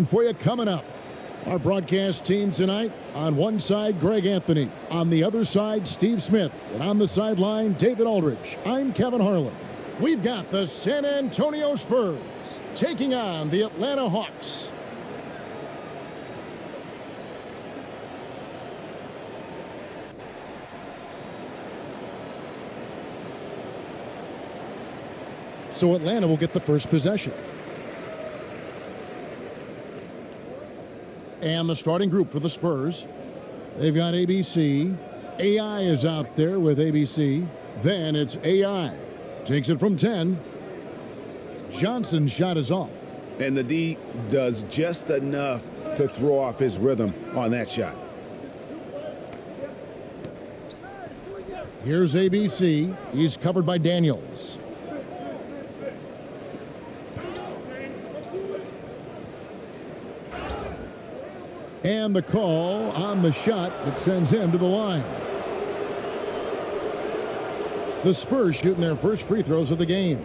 For you coming up. Our broadcast team tonight, on one side, Greg Anthony. On the other side, Steve Smith. And on the sideline, David Aldridge. I'm Kevin Harlan. We've got the San Antonio Spurs taking on the Atlanta Hawks. So Atlanta will get the first possession. And the starting group for the Spurs. They've got ABC. AI is out there with ABC. Then it's AI. Takes it from 10. Johnson's shot is off. And the D does just enough to throw off his rhythm on that shot. Here's ABC. He's covered by Daniels. And the call on the shot that sends him to the line. The Spurs shooting their first free throws of the game.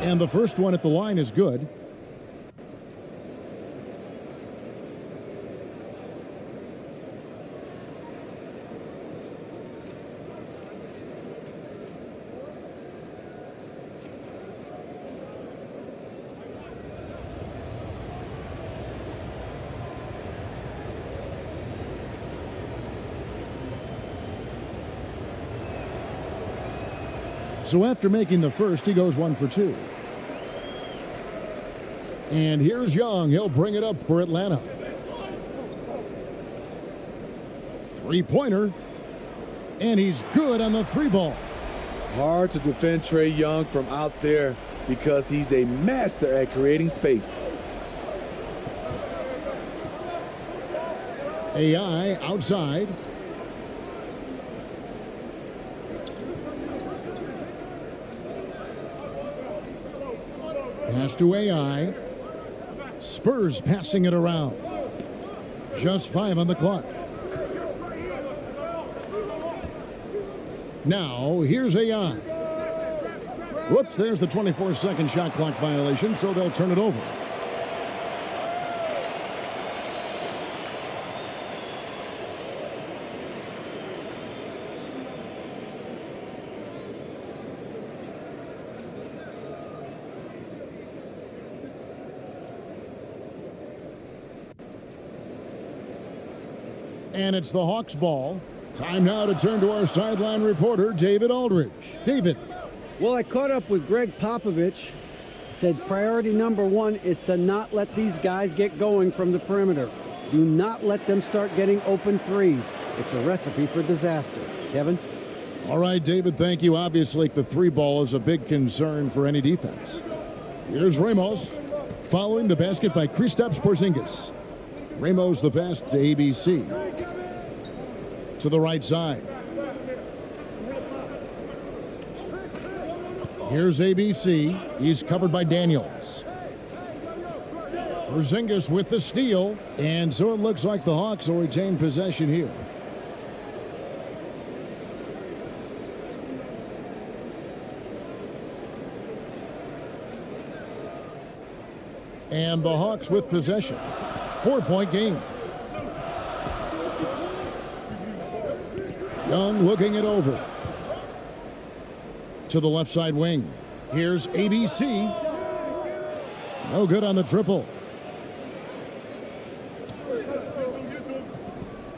And the first one at the line is good. So after making the first, he goes 1 for 2. And here's Young. He'll bring it up for Atlanta. Three-pointer. And he's good on the three ball. Hard to defend Trae Young from out there because he's a master at creating space. AI outside. Pass to AI. Spurs passing it around. Just 5 on the clock. Now, here's AI. Whoops, there's the 24-second shot clock violation, so they'll turn it over. And it's the Hawks ball. Time now to turn to our sideline reporter, David Aldridge. David. Well, I caught up with Greg Popovich. Said priority number 1 is to not let these guys get going from the perimeter. Do not let them start getting open threes. It's a recipe for disaster. Kevin? All right, David, thank you. Obviously, the three ball is a big concern for any defense. Here's Ramos. Following the basket by Kristaps Porzingis. Ramos the pass to ABC. To the right side. Here's ABC. He's covered by Daniels. Porzingis with the steal. And so it looks like the Hawks will retain possession here. And the Hawks with possession. 4-point game. Young looking it over. To the left side wing. Here's ABC. No good on the triple.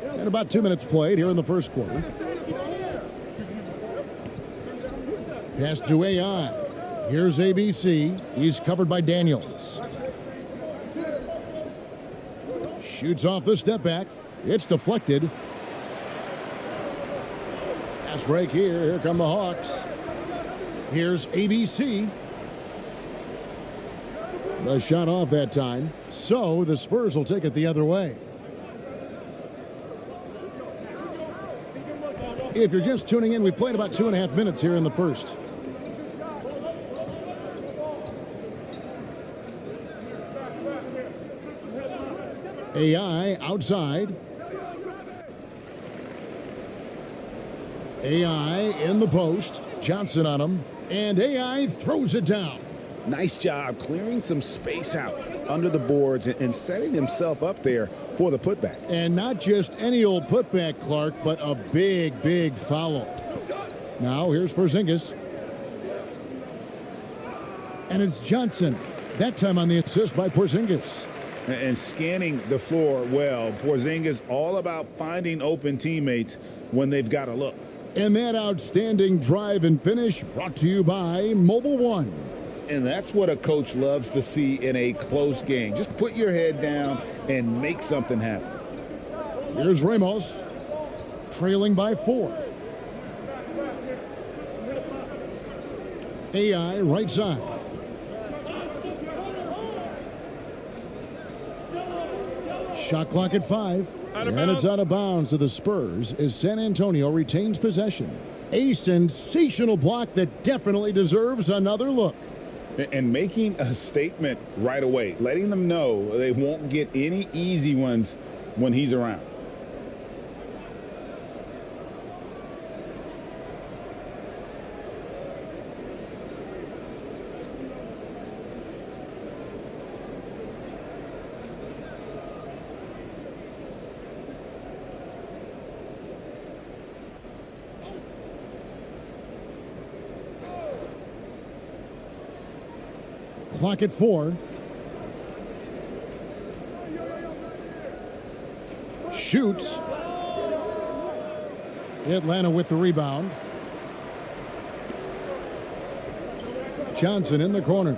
And about 2 minutes played here in the first quarter. Pass to AI. Here's ABC. He's covered by Daniels. Shoots off the step back. It's deflected. Fast break here. Here come the Hawks. Here's ABC. The shot off that time. So the Spurs will take it the other way. If you're just tuning in, we've played about 2.5 minutes here in the first. AI outside. AI in the post. Johnson on him. And AI throws it down. Nice job clearing some space out under the boards and setting himself up there for the putback. And not just any old putback, Clark, but a big, big foul. Now here's Porzingis. And it's Johnson. That time on the assist by Porzingis. And scanning the floor well. Porzingis all about finding open teammates when they've got a look. And that outstanding drive and finish brought to you by Mobile One. And that's what a coach loves to see in a close game. Just put your head down and make something happen. Here's Ramos, trailing by 4. AI right side. Shot clock at 5. And it's out of bounds to the Spurs as San Antonio retains possession. A sensational block that definitely deserves another look. And making a statement right away, letting them know they won't get any easy ones when he's around. Clock at 4. Shoots. Atlanta with the rebound. Johnson in the corner.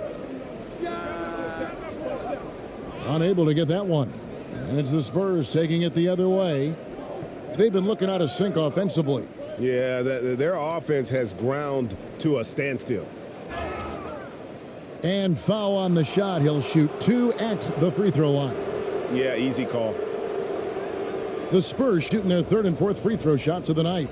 Unable to get that one. And it's the Spurs taking it the other way. They've been looking out of sync offensively. Yeah, their offense has ground to a standstill. And foul on the shot. He'll shoot 2 at the free throw line. Yeah, easy call. The Spurs shooting their 3rd and 4th free throw shots of the night.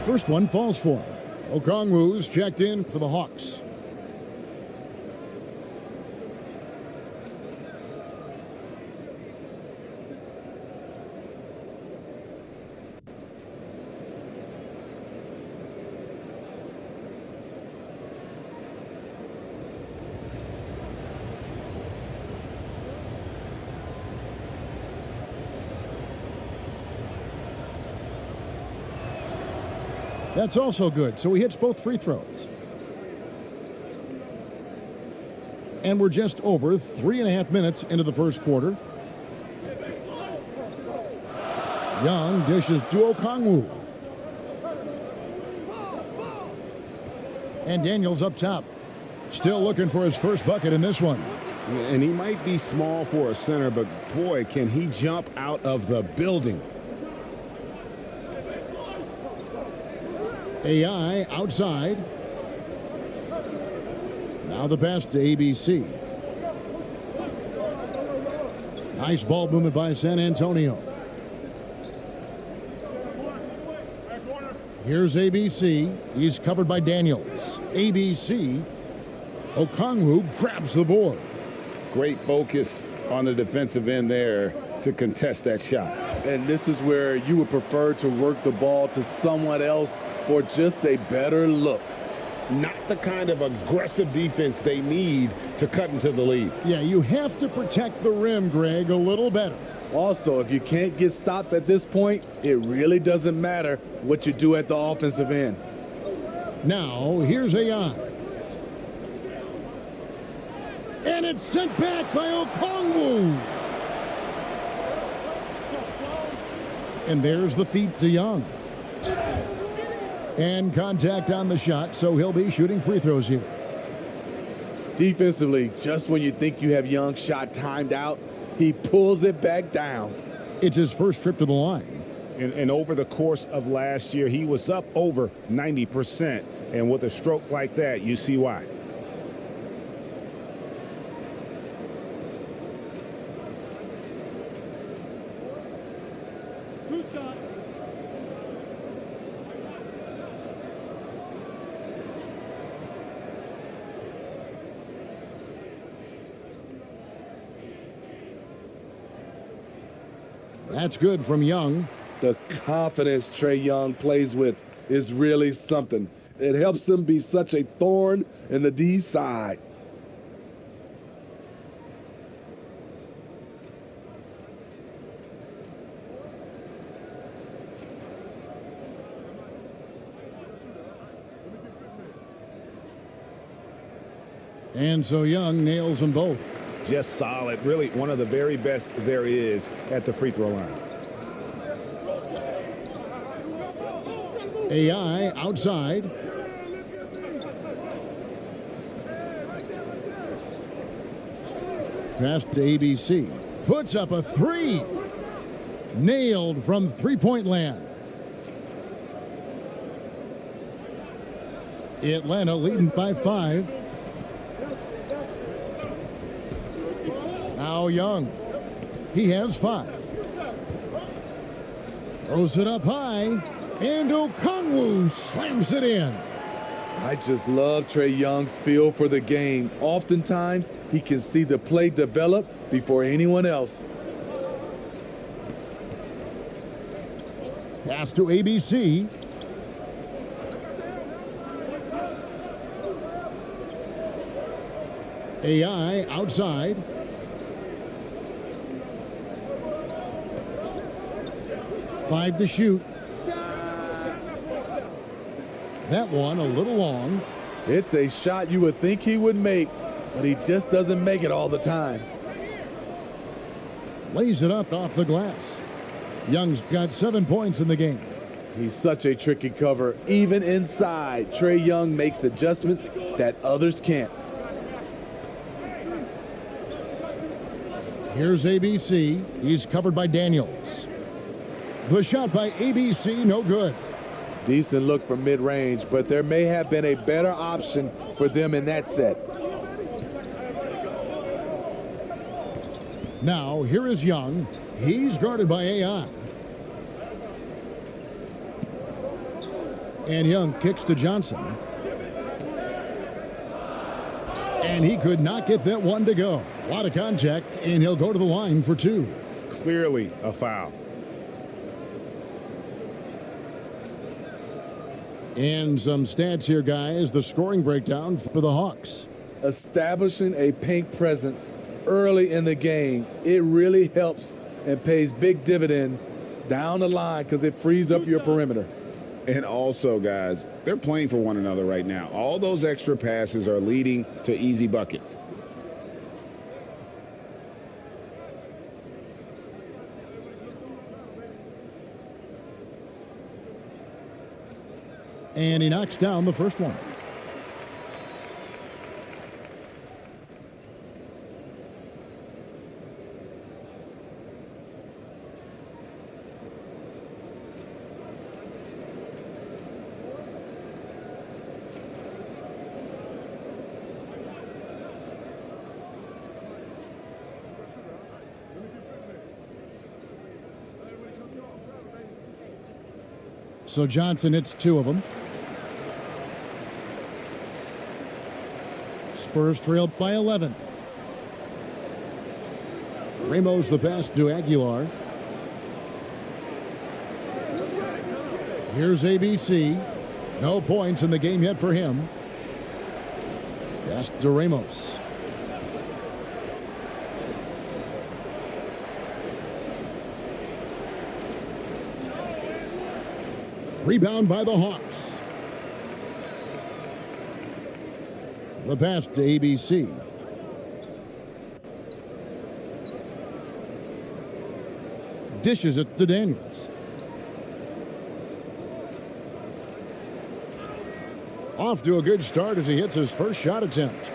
First one falls for him. Okongwu's checked in for the Hawks. That's also good. So he hits both free throws. And we're just over 3.5 minutes into the first quarter. Young dishes to Okongwu. And Daniels up top. Still looking for his first bucket in this one. And he might be small for a center, but boy, can he jump out of the building. AI outside. Now the pass to ABC. Nice ball movement by San Antonio. Here's ABC. He's covered by Daniels. ABC. Okongwu grabs the board. Great focus on the defensive end there to contest that shot. And this is where you would prefer to work the ball to someone else for just a better look. Not the kind of aggressive defense they need to cut into the lead. Yeah, you have to protect the rim, Greg, a little better. Also, if you can't get stops at this point, it really doesn't matter what you do at the offensive end. Now, here's AI. And it's sent back by Okongwu. And there's the feed to Young. And contact on the shot, so he'll be shooting free throws here. Defensively, just when you think you have Young's shot timed out, he pulls it back down. It's his first trip to the line. And over the course of last year, he was up over 90%. And with a stroke like that, you see why. That's good from Young. The confidence Trae Young plays with is really something. It helps him be such a thorn in the D side. And so Young nails them both. Just solid. Really one of the very best there is at the free throw line. AI outside. Pass to ABC. Puts up a three. Nailed from three-point land. Atlanta leading by 5. Now Young. He has 5. Throws it up high. And Okongwu slams it in. I just love Trae Young's feel for the game. Oftentimes, he can see the play develop before anyone else. Pass to ABC. AI outside. Five to shoot. That one a little long. It's a shot you would think he would make, but he just doesn't make it all the time. Lays it up off the glass. Young's got 7 points in the game. He's such a tricky cover. Even inside, Trae Young makes adjustments that others can't. Here's ABC. He's covered by Daniels. The shot by ABC, no good. Decent look from mid-range, but there may have been a better option for them in that set. Now, here is Young. He's guarded by AI. And Young kicks to Johnson. And he could not get that one to go. A lot of contact, and he'll go to the line for 2. Clearly a foul. And some stats here, guys. The scoring breakdown for the Hawks. Establishing a paint presence early in the game, it really helps and pays big dividends down the line because it frees up your perimeter. And also, guys, they're playing for one another right now. All those extra passes are leading to easy buckets. And he knocks down the first one. So Johnson hits 2 of them. Spurs trail by 11. Ramos the pass to Aguilar. Here's ABC. No points in the game yet for him. Pass to Ramos. Rebound by the Hawks. The pass to ABC. Dishes it to Daniels. Off to a good start as he hits his first shot attempt.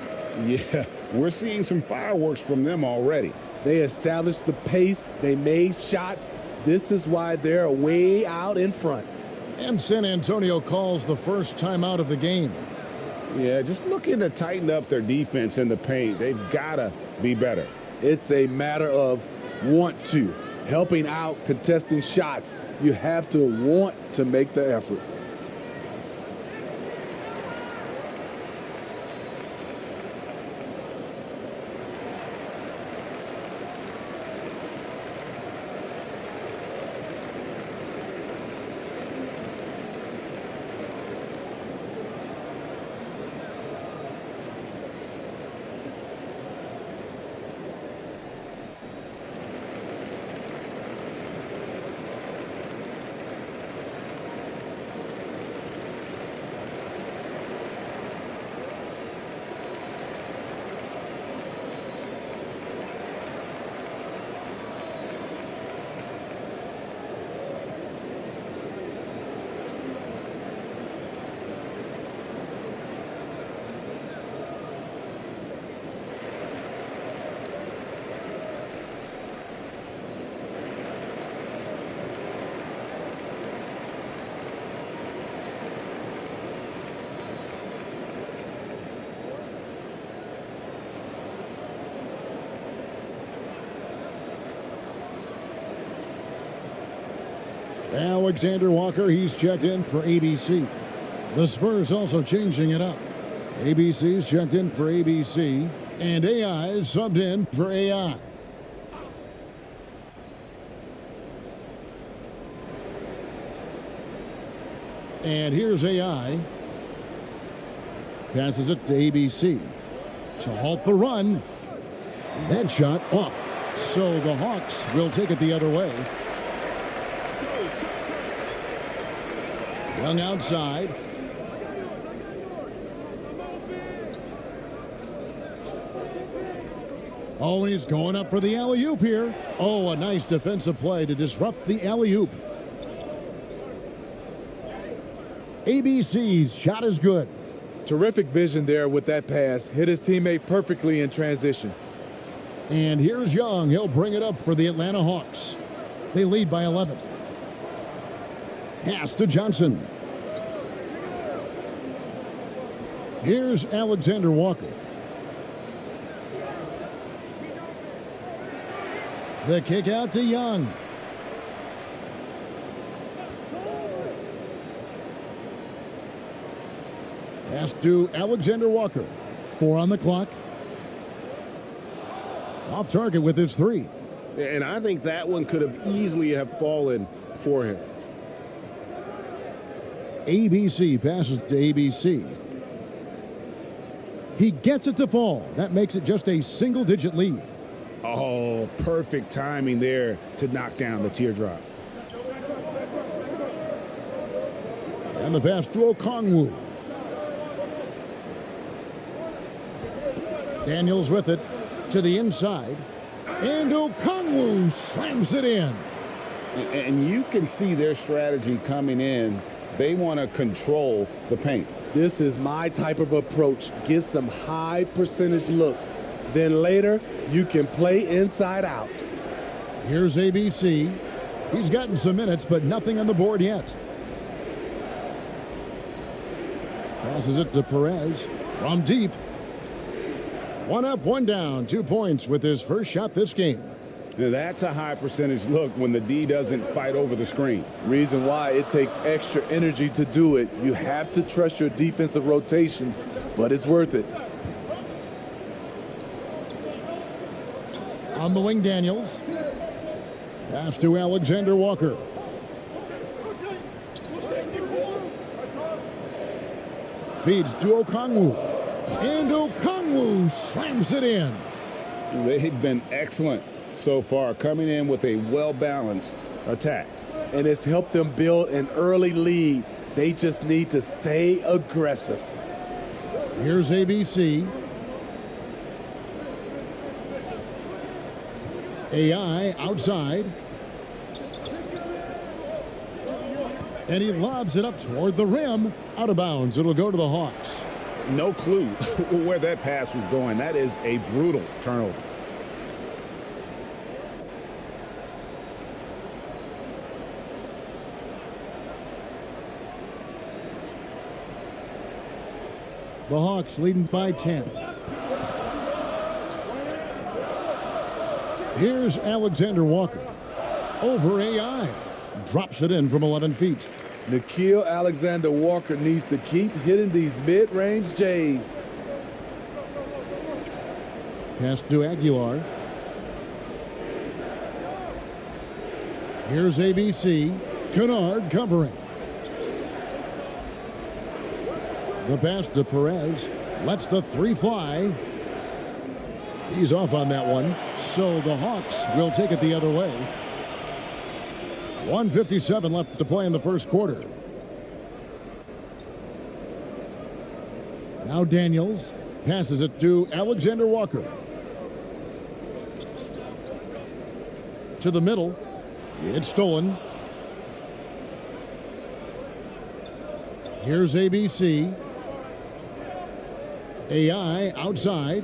Yeah, we're seeing some fireworks from them already. They established the pace. They made shots. This is why they're way out in front. And San Antonio calls the first timeout of the game. Yeah, just looking to tighten up their defense in the paint. They've got to be better. It's a matter of want to. Helping out, contesting shots. You have to want to make the effort. Alexander Walker, he's checked in for ABC. The Spurs also changing it up. ABC's checked in for ABC, and AI is subbed in for AI. And here's AI. Passes it to ABC. To halt the run. That shot off. So the Hawks will take it the other way. Young outside. Oh, he's going up for the alley-oop here. Oh, a nice defensive play to disrupt the alley-oop. ABC's shot is good. Terrific vision there with that pass. Hit his teammate perfectly in transition. And here's Young. He'll bring it up for the Atlanta Hawks. They lead by 11. Pass to Johnson. Here's Alexander Walker. The kick out to Young. Pass to Alexander Walker. 4 on the clock. Off target with his 3. And I think that one could have easily have fallen for him. ABC passes to ABC. He gets it to fall. That makes it just a single-digit lead. Oh, perfect timing there to knock down the teardrop. And the pass to Okongwu. Daniels with it to the inside. And Okongwu slams it in. And you can see their strategy coming in. They want to control the paint. This is my type of approach. Get some high percentage looks. Then later, you can play inside out. Here's ABC. He's gotten some minutes, but nothing on the board yet. Passes it to Perez from deep. 1 up, 1 down, 2 points with his first shot this game. Now, that's a high percentage look when the D doesn't fight over the screen. Reason why it takes extra energy to do it. You have to trust your defensive rotations, but it's worth it. On the wing, Daniels. Pass to Alexander Walker. Feeds to Okongwu. And Okongwu slams it in. They've been excellent so far, coming in with a well-balanced attack. and it's helped them build an early lead. They just need to stay aggressive. Here's ABC. AI outside. And he lobs it up toward the rim. Out of bounds. It'll go to the Hawks. No clue where that pass was going. That is a brutal turnover. The Hawks leading by 10. Here's Alexander Walker. Over AI. Drops it in from 11 feet. Nickeil Alexander-Walker needs to keep hitting these mid-range J's. Pass to Aguilar. Here's ABC. Kennard covering. The pass to Perez. Lets the three fly. He's off on that one. So the Hawks will take it the other way. 1:57 left to play in the first quarter. Now Daniels passes it to Alexander Walker. To the middle. It's stolen. Here's ABC. AI outside.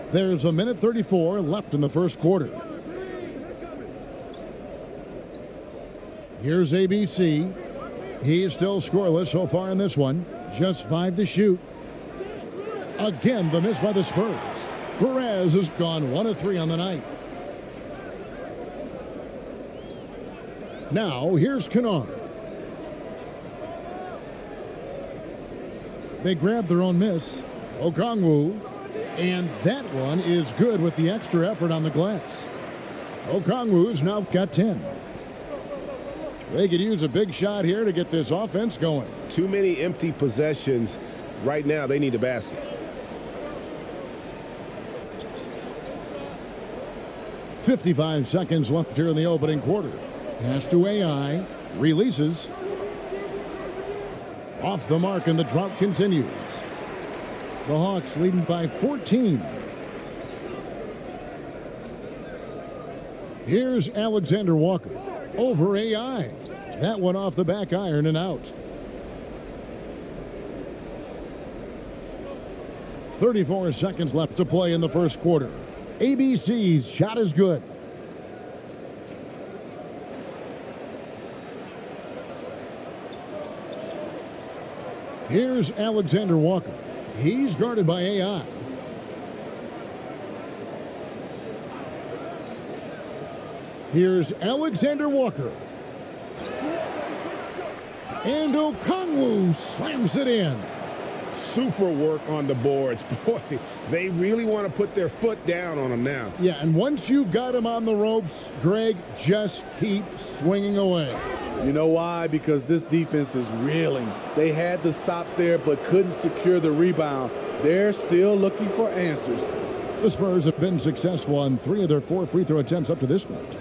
There's a minute 34 left in the first quarter. Here's ABC. He's still scoreless so far in this one. Just 5 to shoot. Again, the miss by the Spurs. Perez has gone 1 of 3 on the night. Now, here's Kennard. They grab their own miss. Okongwu. And that one is good with the extra effort on the glass. Okongwu's now got 10. They could use a big shot here to get this offense going. Too many empty possessions. Right now, they need a basket. 55 seconds left here in the opening quarter. Pass to AI. Releases. Off the mark, and the drought continues. The Hawks leading by 14. Here's Alexander Walker. Over AI. That one off the back iron and out. 34 seconds left to play in the first quarter. ABC's shot is good. Here's Alexander Walker. He's guarded by AI. Here's Alexander Walker. And Okongwu slams it in. Super work on the boards. Boy, they really want to put their foot down on him now. Yeah, and once you've got him on the ropes, Greg, just keep swinging away. You know why? Because this defense is reeling. They had to stop there but couldn't secure the rebound. They're still looking for answers. The Spurs have been successful on 3 of their 4 free throw attempts up to this point.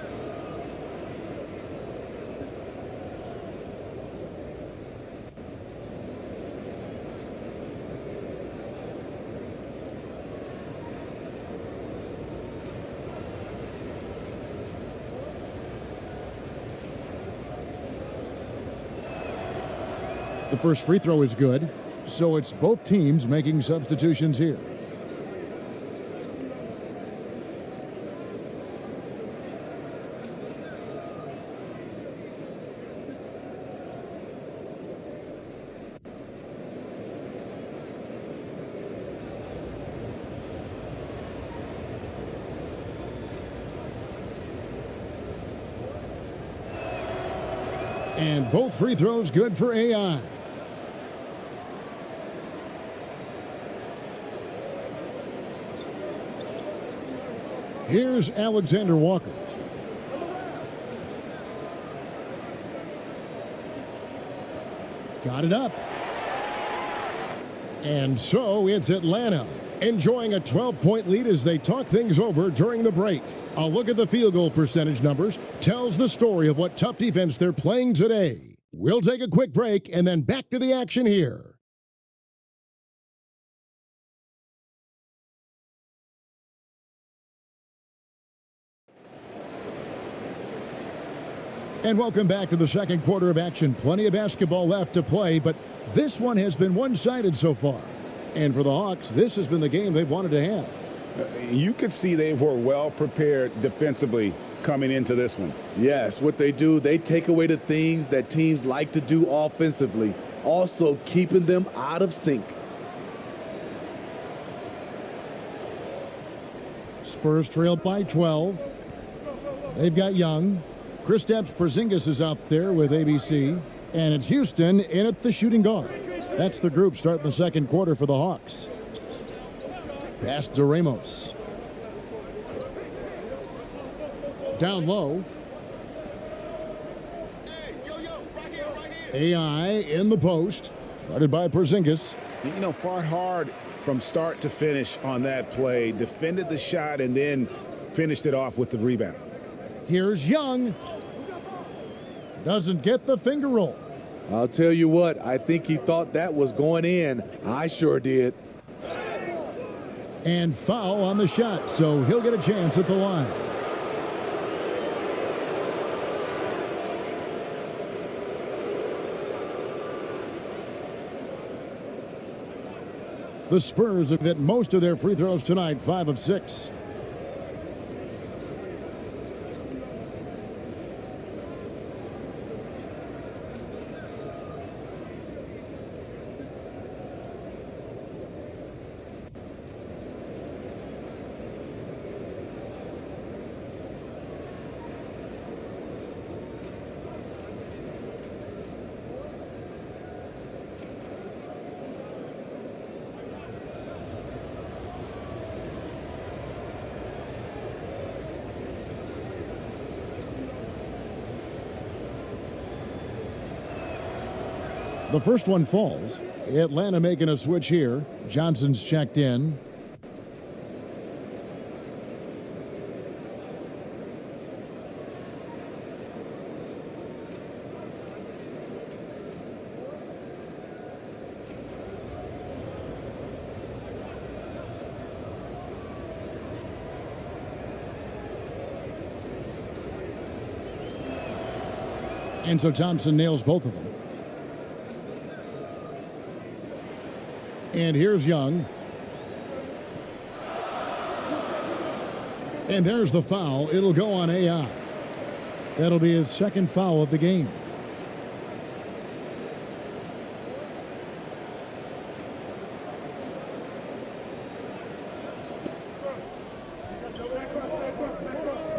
The first free throw is good, so it's both teams making substitutions here. And both free throws good for AI. Here's Alexander Walker. Got it up. And so it's Atlanta enjoying a 12-point lead as they talk things over during the break. A look at the field goal percentage numbers tells the story of what tough defense they're playing today. We'll take a quick break and then back to the action here. And welcome back to the second quarter of action. Plenty of basketball left to play, but this one has been one-sided so far. And for the Hawks, this has been the game they've wanted to have. You could see they were well prepared defensively coming into this one. Yes, what they do, they take away the things that teams like to do offensively, also keeping them out of sync. Spurs trail by 12. They've got Young. Kristaps Porzingis is out there with ABC. And it's Houston in at the shooting guard. That's the group starting the second quarter for the Hawks. Pass to Ramos. Down low. AI in the post. Guarded by Porzingis. You know, fought hard from start to finish on that play. Defended the shot and then finished it off with the rebound. Here's Young. Doesn't get the finger roll. I'll tell you what, I think he thought that was going in. I sure did. And foul on the shot, so he'll get a chance at the line. The Spurs have hit most of their free throws tonight, 5 of 6. The first one falls. Atlanta making a switch here. Johnson's checked in. And so Thompson nails both of them. And here's Young. And there's the foul. It'll go on AI. That'll be his second foul of the game.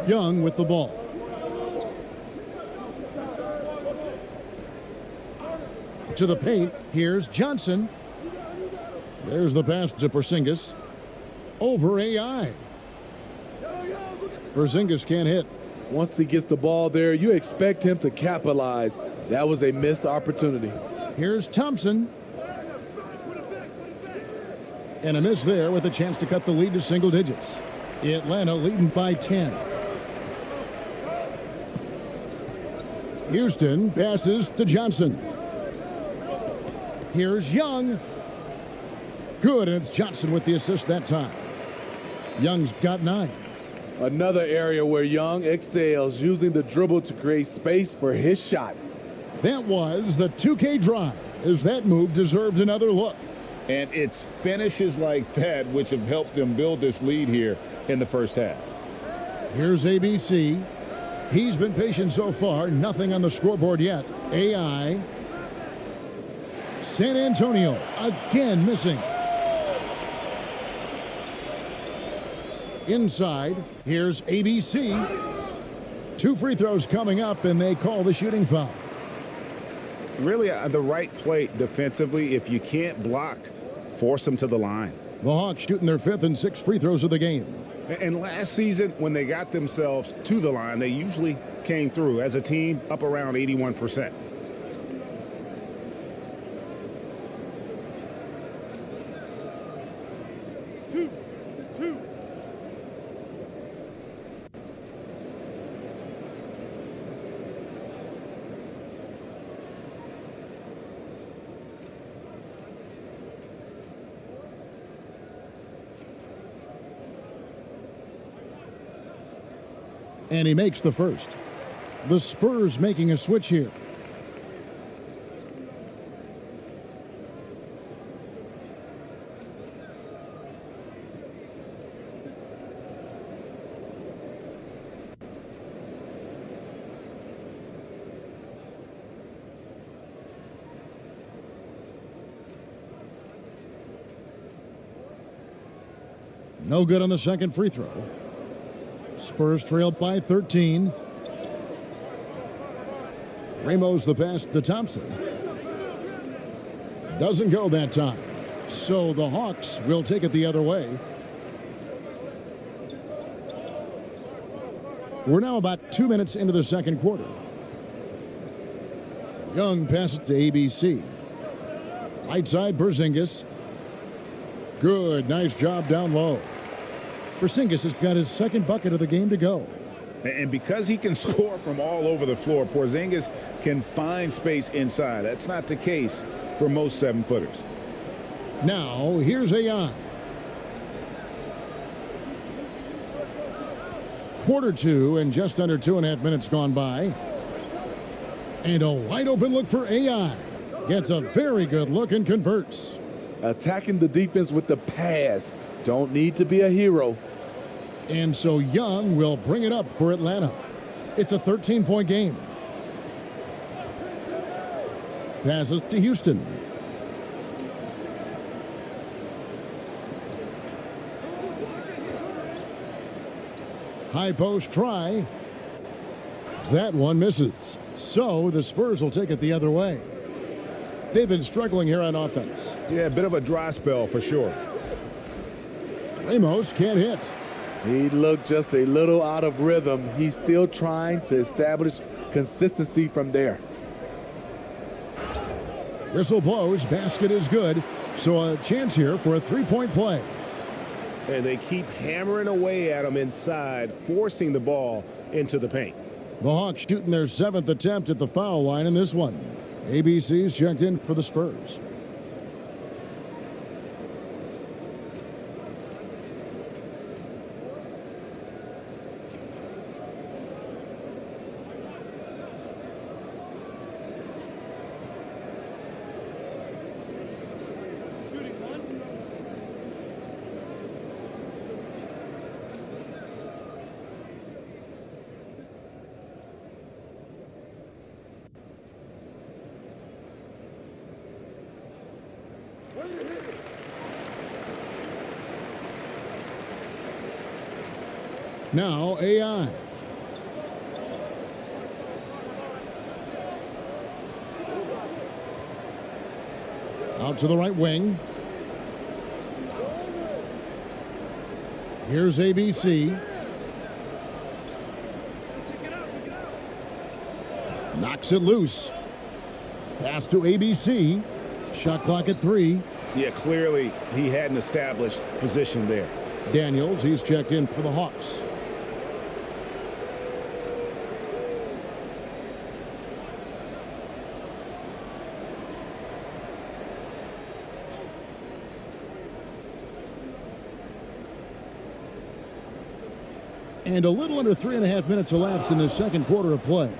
Young with the ball. To the paint. Here's Johnson. There's the pass to Porzingis. Over AI. Porzingis can't hit. Once he gets the ball there, you expect him to capitalize. That was a missed opportunity. Here's Thompson. And a miss there with a chance to cut the lead to single digits. Atlanta leading by 10. Houston passes to Johnson. Here's Young. Good, and it's Johnson with the assist that time. Young's got 9. Another area where Young excels, using the dribble to create space for his shot. That was the 2K drive, as that move deserved another look. And it's finishes like that which have helped them build this lead here in the first half. Here's ABC. He's been patient so far. Nothing on the scoreboard yet. AI. San Antonio again missing. Inside, here's ABC. 2 free throws coming up, and they call the shooting foul. Really the right play defensively. If you can't block, force them to the line. The Hawks shooting their 5th and 6th free throws of the game. And last season, when they got themselves to the line, they usually came through as a team up around 81%. And he makes the first. The Spurs making a switch here. No good on the second free throw. Spurs trail by 13. Ramos the pass to Thompson. Doesn't go that time. So the Hawks will take it the other way. We're now about 2 minutes into the second quarter. Young passes to ABC. Right side, Porzingis. Good, nice job down low. Porzingis has got his second bucket of the game to go. And because he can score from all over the floor, Porzingis can find space inside. That's not the case for most 7-footers. Now, here's AI. Quarter two and just under 2.5 minutes gone by. And a wide open look for AI. Gets a very good look and converts. Attacking the defense with the pass. Don't need to be a hero. And so Young will bring it up for Atlanta. It's a 13-point game. Passes to Houston. High post try. That one misses. So the Spurs will take it the other way. They've been struggling here on offense. Yeah, a bit of a dry spell for sure. Ramos can't hit. He looked just a little out of rhythm. He's still trying to establish consistency from there. Whistle blows, basket is good. So a chance here for a three-point play. And they keep hammering away at him inside, forcing the ball into the paint. The Hawks shooting their 7th attempt at the foul line in this one. ABC's checked in for the Spurs. Now AI. Out to the right wing. Here's ABC. Knocks it loose. Pass to ABC. Shot clock at 3. Yeah, clearly he had an established position there. Daniels, he's checked in for the Hawks. And a little under 3.5 minutes elapsed in the second quarter of play.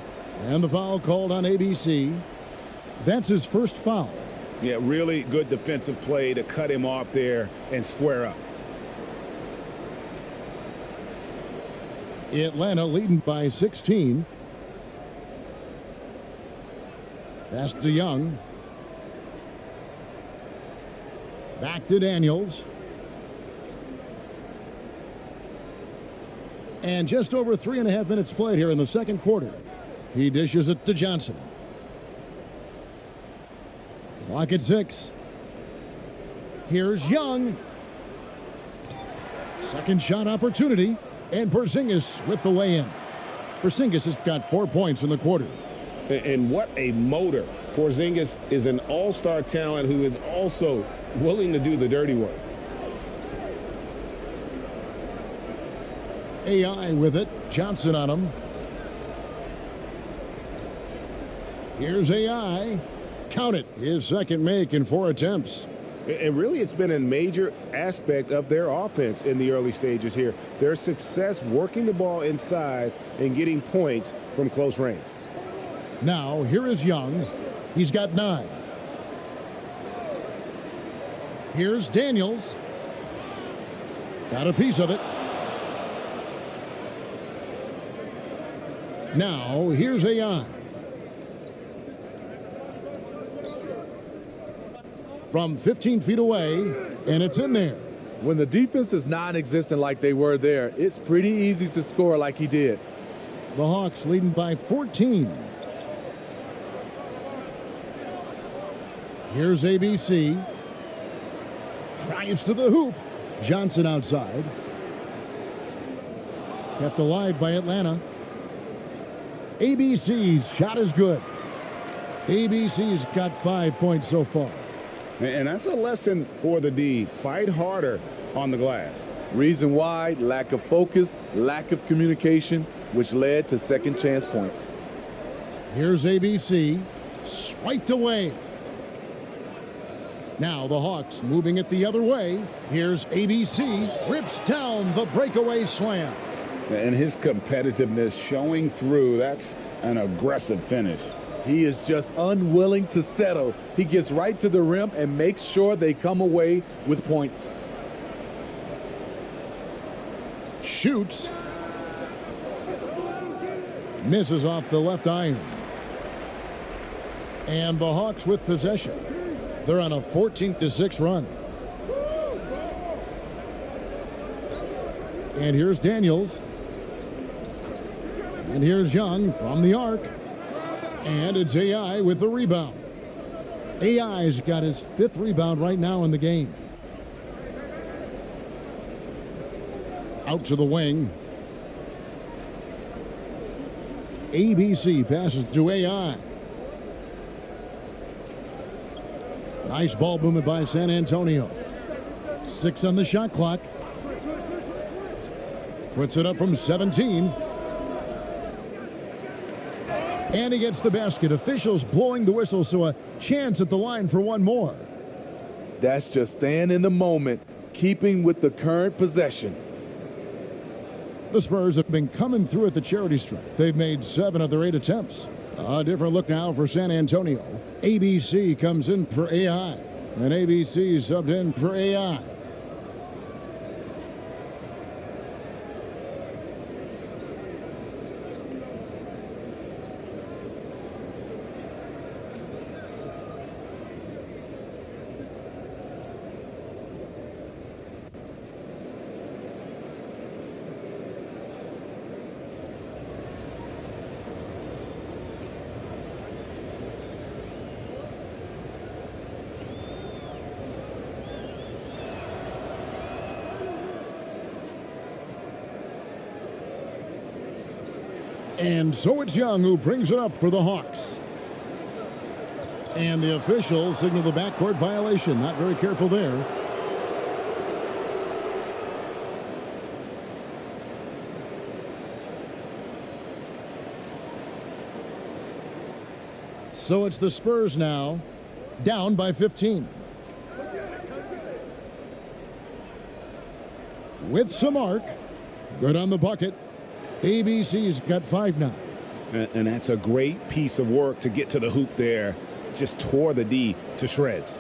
And the foul called on ABC. That's his first foul. Yeah, really good defensive play to cut him off there and square up. Atlanta leading by 16. Pass to Young. Back to Daniels. And just over 3.5 minutes played here in the second quarter. He dishes it to Johnson. Clock at 6. Here's Young. Second shot opportunity. And Porzingis with the lay-in. Porzingis has got 4 points in the quarter. And what a motor. Porzingis is an all-star talent who is also willing to do the dirty work. AI with it. Johnson on him. Here's AI. Count it. His second make in 4 attempts. And really, it's been a major aspect of their offense in the early stages here. Their success working the ball inside and getting points from close range. Now, here is Young. He's got 9. Here's Daniels. Got a piece of it. Now, here's AI. From 15 feet away, and it's in there. When the defense is non-existent like they were there, it's pretty easy to score like he did. The Hawks leading by 14. Here's ABC. Drives to the hoop. Johnson outside. Kept alive by Atlanta. ABC's shot is good. ABC's got 5 points so far. And that's a lesson for the D. Fight harder on the glass. Reason why, lack of focus, lack of communication, which led to second chance points. Here's ABC. Swiped away. Now the Hawks moving it the other way. Here's ABC. Rips down the breakaway slam. And his competitiveness showing through. That's an aggressive finish. He is just unwilling to settle. He gets right to the rim and makes sure they come away with points. Shoots. Misses off the left iron. And the Hawks with possession. They're on a 14-6 run. And here's Daniels. And here's Young from the arc. And it's AI with the rebound. AI's got his 5th rebound right now in the game. Out to the wing. ABC passes to AI. Nice ball movement by San Antonio. 6 on the shot clock. Puts it up from 17. And he gets the basket. Officials blowing the whistle, so a chance at the line for one more. That's just staying in the moment, keeping with the current possession. The Spurs have been coming through at the charity stripe. They've made 7 of their 8 attempts. A different look now for San Antonio. ABC comes in for AI. And ABC subbed in for AI. And so it's Young who brings it up for the Hawks. And the officials signal the backcourt violation. Not very careful there. So it's the Spurs now, down by 15. With some arc. Good on the bucket. ABC's got 5 now. And that's a great piece of work to get to the hoop there. Just tore the D to shreds.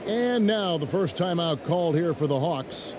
And now the first timeout called here for the Hawks.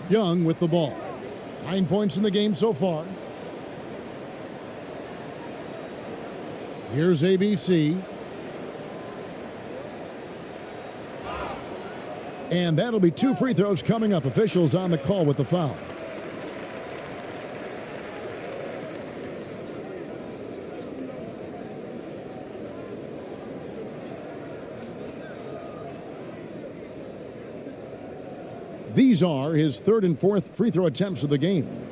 Young with the ball. 9 points in the game so far. Here's ABC. And that'll be 2 free throws coming up. Officials on the call with the foul. These are his 3rd and 4th free throw attempts of the game.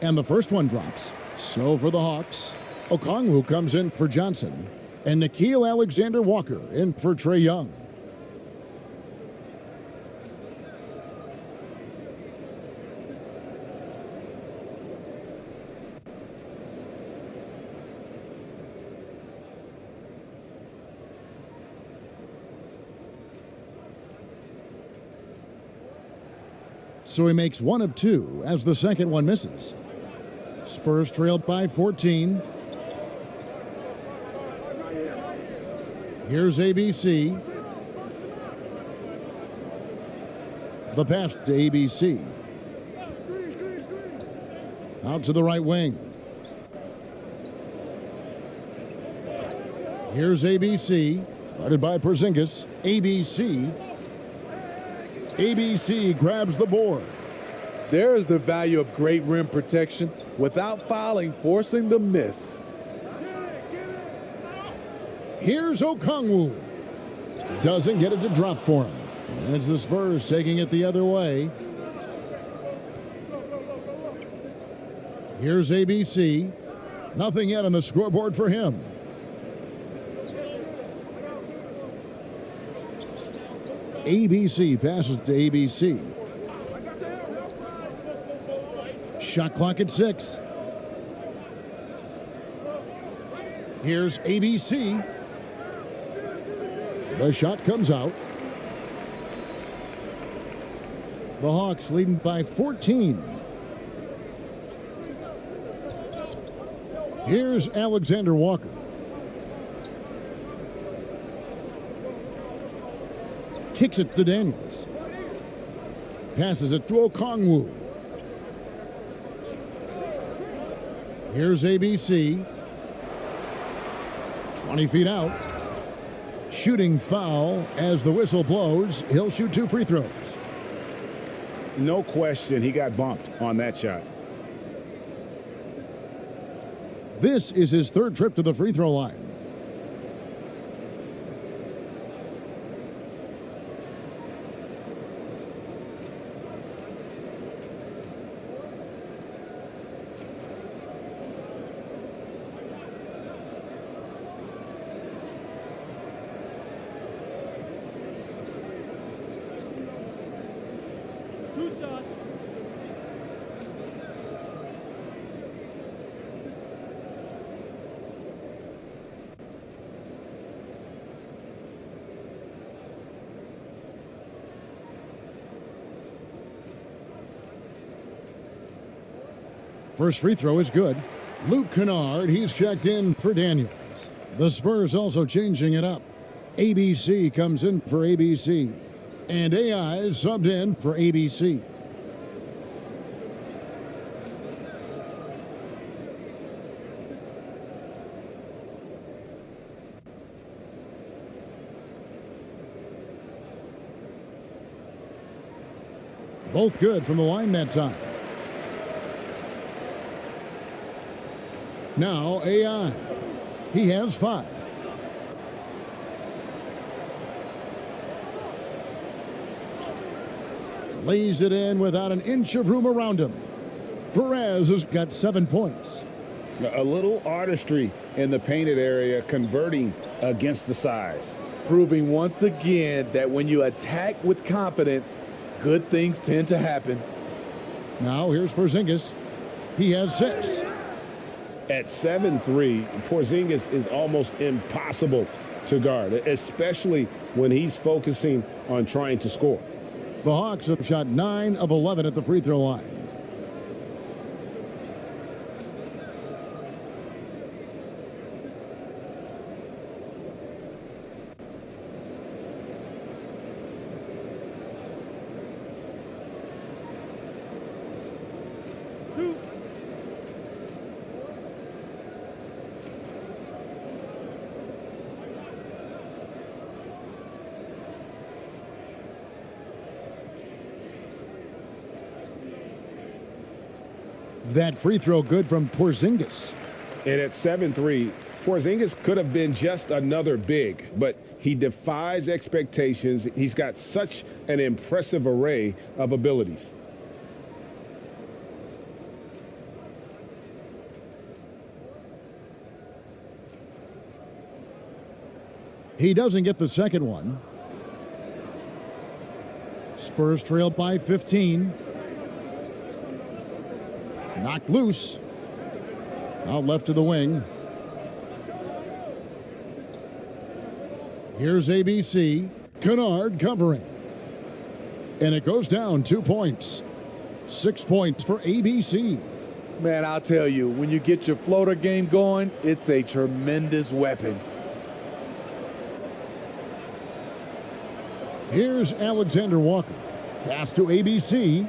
And the first one drops. So for the Hawks, Okongwu comes in for Johnson. And Nikhil Alexander-Walker in for Trae Young. So he makes 1 of 2 as the second one misses. Spurs trailed by 14. Here's ABC. The pass to ABC. Out to the right wing. Here's ABC. Guarded by Porzingis. ABC grabs the board. There is the value of great rim protection without fouling, forcing the miss. Here's Okongwu. Doesn't get it to drop for him. And it's the Spurs taking it the other way. Here's ABC. Nothing yet on the scoreboard for him. ABC passes to ABC. Shot clock at 6. Here's ABC. The shot comes out. The Hawks leading by 14. Here's Alexander Walker. Kicks it to Daniels. Passes it to Okongwu. Here's ABC. 20 feet out. Shooting foul as the whistle blows. He'll shoot 2 free throws. No question, he got bumped on that shot. This is his 3rd trip to the free throw line. First free throw is good. Luke Kennard, he's checked in for Daniels. The Spurs also changing it up. ABC comes in for ABC. And AI is subbed in for ABC. Both good from the line that time. Now AI. He has 5. Lays it in without an inch of room around him. Perez has got 7 points. A little artistry in the painted area, converting against the size. Proving once again that when you attack with confidence, good things tend to happen. Now here's Porzingis. He has 6. At 7'3", Porzingis is almost impossible to guard, especially when he's focusing on trying to score. The Hawks have shot 9 of 11 at the free throw line. That free throw good from Porzingis. And at 7'3", Porzingis could have been just another big, but he defies expectations. He's got such an impressive array of abilities. He doesn't get the second one. Spurs trail by 15. Knocked loose. Out left to the wing. Here's ABC. Kennard covering. And it goes down 2 points. 6 points for ABC. Man, I'll tell you, when you get your floater game going, it's a tremendous weapon. Here's Alexander Walker. Pass to ABC.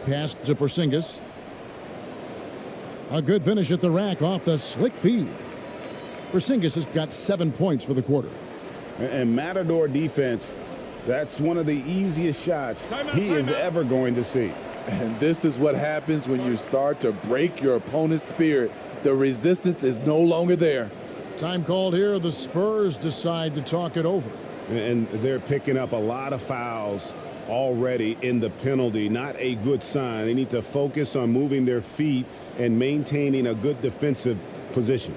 Pass to Porzingis. A good finish at the rack off the slick feed. Porzingis has got 7 points for the quarter. And Matador defense, that's one of the easiest shots he is ever going to see. And this is what happens when you start to break your opponent's spirit. The resistance is no longer there. Time called here. The Spurs decide to talk it over. And they're picking up a lot of fouls already in the penalty. Not a good sign. They need to focus on moving their feet and maintaining a good defensive position.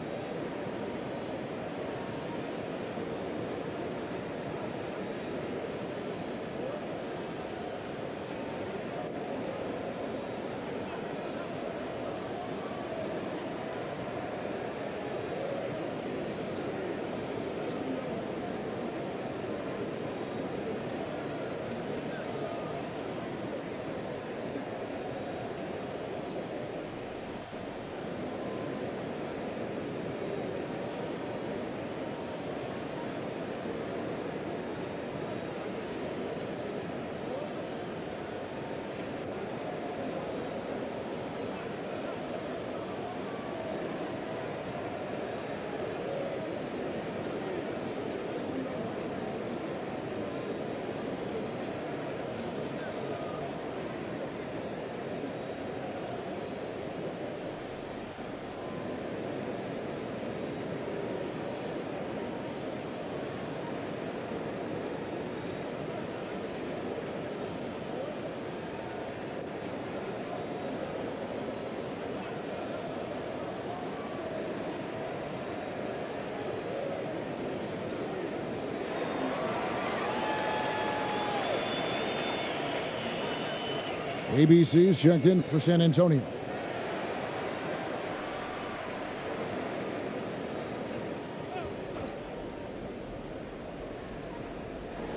ABC's checked in for San Antonio.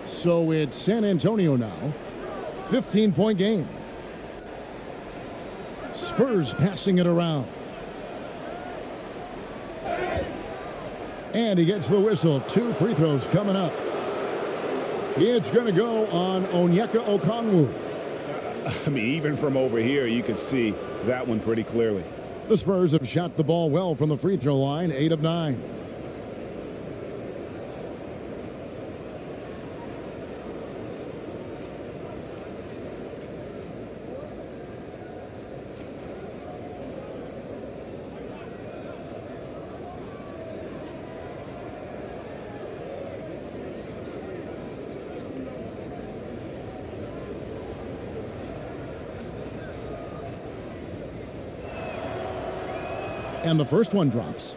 So it's San Antonio now. 15-point game. Spurs passing it around. And he gets the whistle. 2 free throws coming up. It's going to go on Onyeka Okongwu. I mean, even from over here, you can see that one pretty clearly. The Spurs have shot the ball well from the free throw line, 8 of 9. And the first one drops.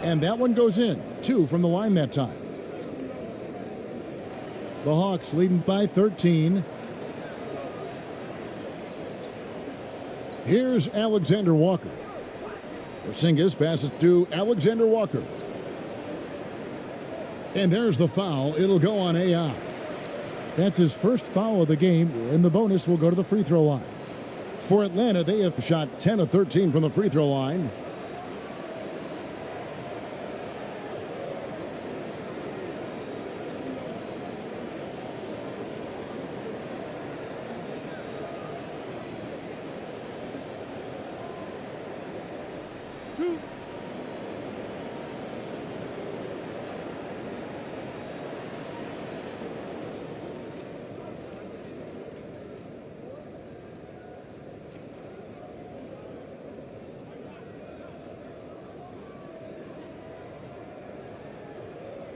And that one goes in. 2 from the line that time. The Hawks leading by 13. Here's Alexander Walker. Porzingis passes to Alexander Walker. And there's the foul. It'll go on AI. That's his first foul of the game, and the bonus will go to the free throw line. For Atlanta, they have shot 10 of 13 from the free throw line.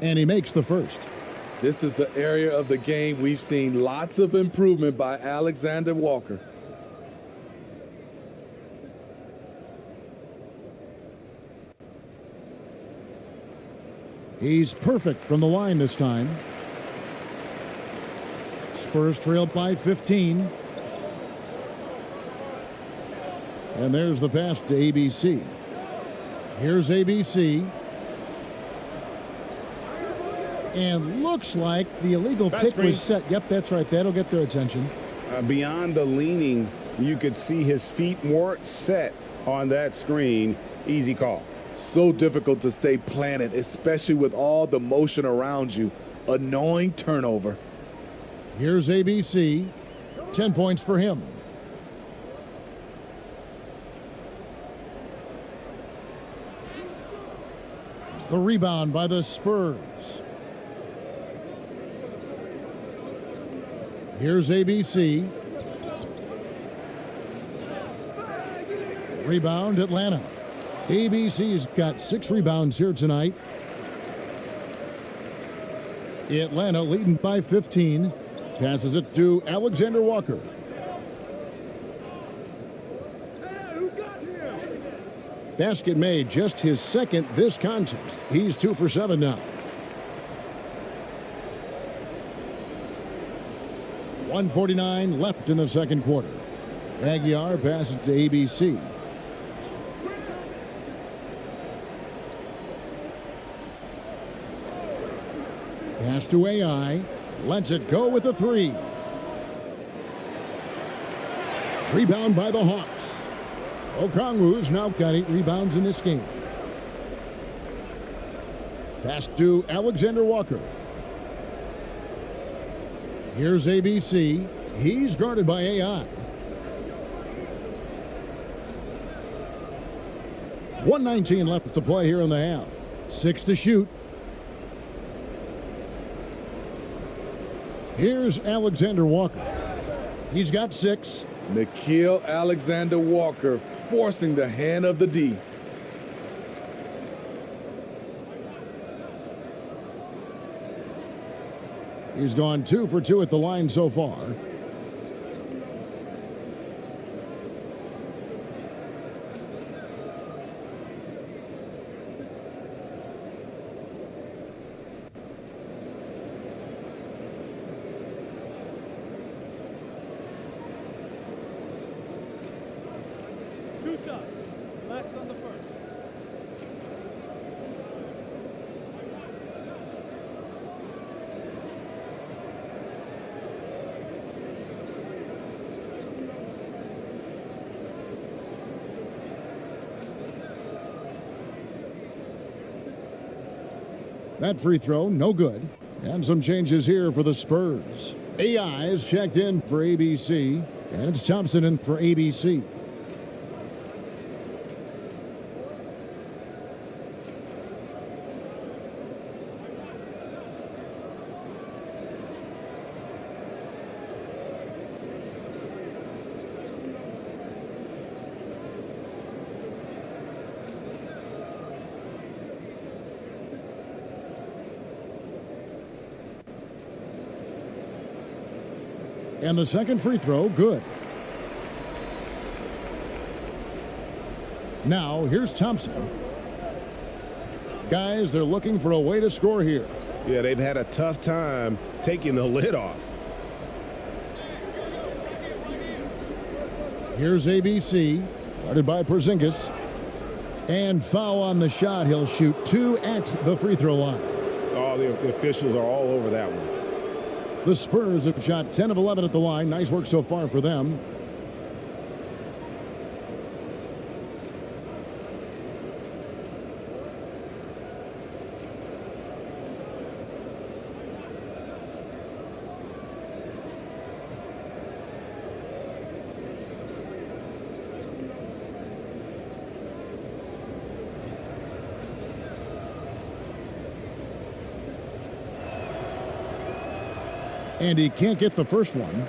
And he makes the first. This is the area of the game we've seen lots of improvement by Alexander Walker. He's perfect from the line this time. Spurs trail by 15. And there's the pass to ABC. Here's ABC. And looks like the illegal pick was set. Yep, that's right. That'll get their attention. Beyond the leaning, you could see his feet more set on that screen. Easy call. So difficult to stay planted, especially with all the motion around you. Annoying turnover. Here's ABC. 10 points for him. The rebound by the Spurs. Here's ABC. Rebound, Atlanta. ABC's got 6 rebounds here tonight. Atlanta leading by 15. Passes it to Alexander Walker. Basket made, just his second this contest. He's 2 for 7 now. 1:49 left in the second quarter. Aguiar passes to ABC. Pass to AI. Lets it go with a 3. Rebound by the Hawks. Okongwu's now got 8 rebounds in this game. Pass to Alexander Walker. Here's ABC. He's guarded by AI. 1:19 left to play here in the half. 6 to shoot. Here's Alexander Walker. He's got 6. Nickeil Alexander Walker forcing the hand of the D. He's gone 2 for 2 at the line so far. Two shots. Last on the first. That free throw, no good. And some changes here for the Spurs. AI is checked in for ABC, and it's Thompson in for ABC. And the second free throw, good. Now, here's Thompson. Guys, they're looking for a way to score here. Yeah, they've had a tough time taking the lid off. Here's ABC, guarded by Porzingis. And foul on the shot. He'll shoot 2 at the free throw line. Oh, the officials are all over that one. The Spurs have shot 10 of 11 at the line. Nice work so far for them. And he can't get the first one.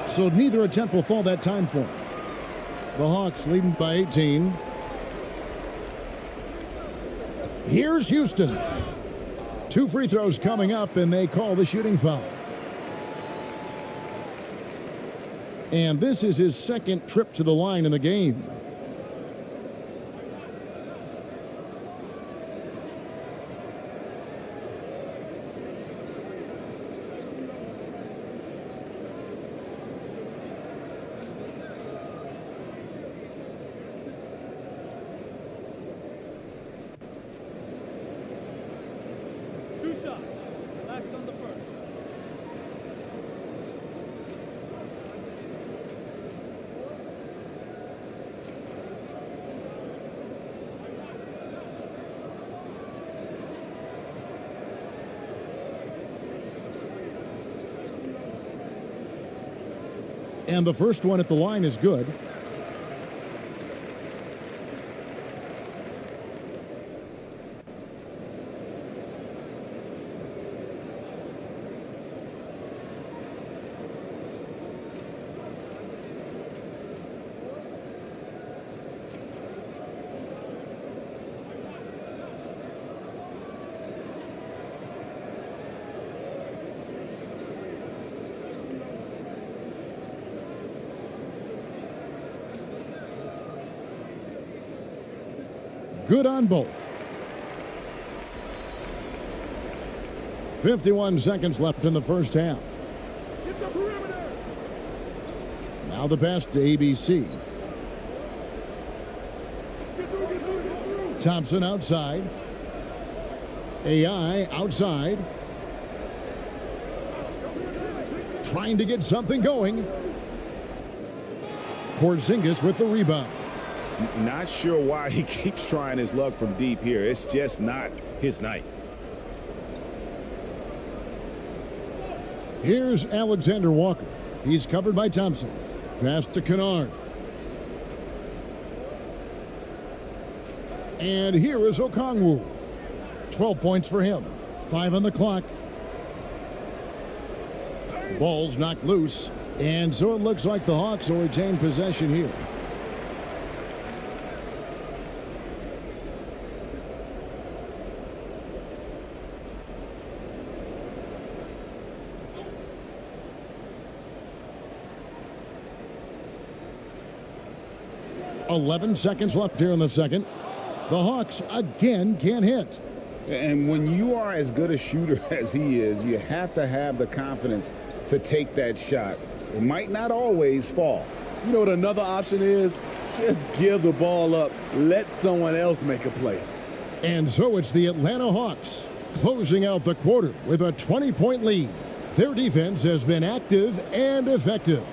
So neither attempt will fall that time for him. The Hawks leading by 18. Here's Houston. 2 free throws coming up, and they call the shooting foul. And this is his second trip to the line in the game. And the first one at the line is good. Good on both. 51 seconds left in the first half. Now the pass to ABC. Thompson outside. AI outside. Trying to get something going. Porzingis with the rebound. Not sure why he keeps trying his luck from deep here. It's just not his night. Here's Alexander Walker. He's covered by Thompson. Pass to Kennard. And here is Okongwu. 12 points for him. 5 on the clock. Ball's knocked loose. And so it looks like the Hawks will retain possession here. .11 seconds left here in the second. The Hawks again can't hit. And when you are as good a shooter as he is, you have to have the confidence to take that shot. It might not always fall. You know what another option is? Just give the ball up. Let someone else make a play. And so it's the Atlanta Hawks closing out the quarter with a 20-point lead. Their defense has been active and effective.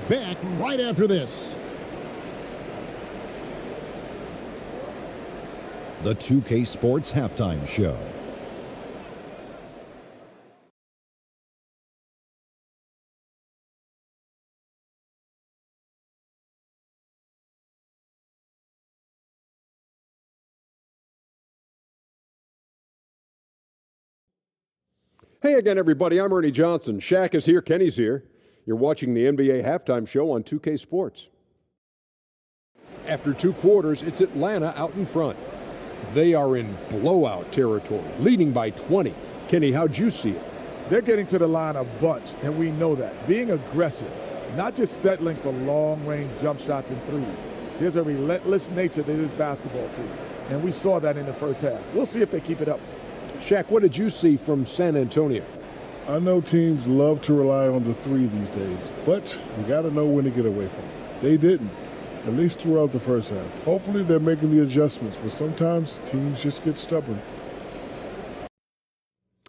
Back right after this. The 2K Sports Halftime Show. Hey again, everybody. I'm Ernie Johnson. Shaq is here. Kenny's here. You're watching the NBA Halftime Show on 2K Sports. After 2 quarters, it's Atlanta out in front. They are in blowout territory, leading by 20. Kenny, how'd you see it? They're getting to the line a bunch, and we know that. Being aggressive, not just settling for long-range jump shots and threes. There's a relentless nature to this basketball team, and we saw that in the first half. We'll see if they keep it up. Shaq, what did you see from San Antonio? I know teams love to rely on the three these days, but we got to know when to get away from it. They didn't, at least throughout the first half. Hopefully they're making the adjustments, but sometimes teams just get stubborn.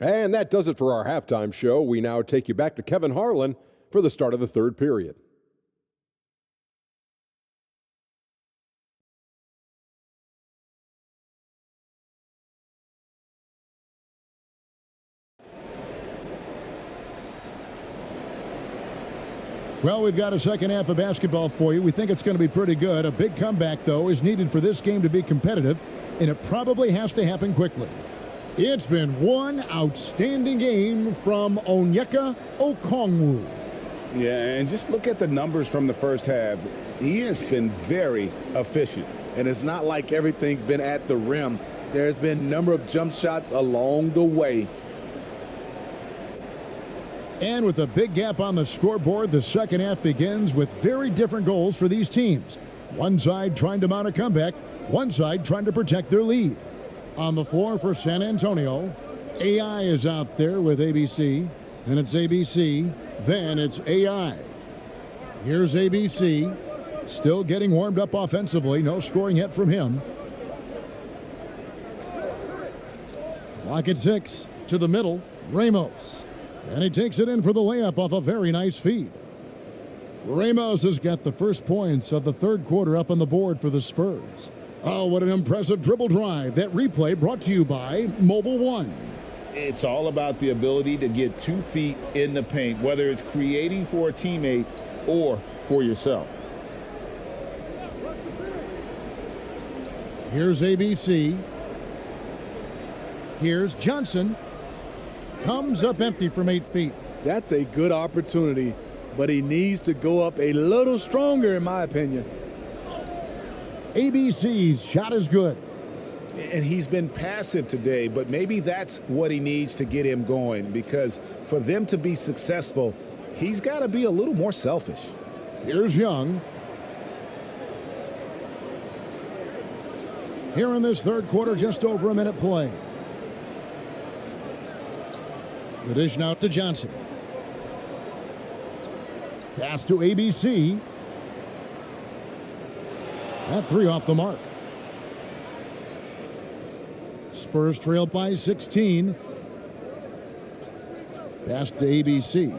And that does it for our halftime show. We now take you back to Kevin Harlan for the start of the third period. Well, we've got a second half of basketball for you. We think it's going to be pretty good. A big comeback, though, is needed for this game to be competitive, and it probably has to happen quickly. It's been one outstanding game from Onyeka Okongwu. Yeah, and just look at the numbers from the first half. He has been very efficient. And it's not like everything's been at the rim. There's been a number of jump shots along the way. And with a big gap on the scoreboard, the second half begins with very different goals for these teams. One side trying to mount a comeback, one side trying to protect their lead. On the floor for San Antonio, AI is out there with ABC, then it's ABC, then it's AI. Here's ABC, still getting warmed up offensively, no scoring yet from him. Clock at 6, to the middle, Ramos. And he takes it in for the layup off a very nice feed. Ramos has got the first points of the third quarter up on the board for the Spurs. Oh, what an impressive dribble drive. That replay brought to you by Mobile One. It's all about the ability to get 2 feet in the paint, whether it's creating for a teammate or for yourself. Here's ABC. Here's Johnson. Comes up empty from 8 feet. That's a good opportunity, but he needs to go up a little stronger, in my opinion. ABC's shot is good. And he's been passive today, but maybe that's what he needs to get him going, because for them to be successful, he's got to be a little more selfish. Here's Young. Here in this third quarter, just over a minute play. The dish out to Johnson. Pass to ABC. That 3 off the mark. Spurs trail by 16. Pass to ABC.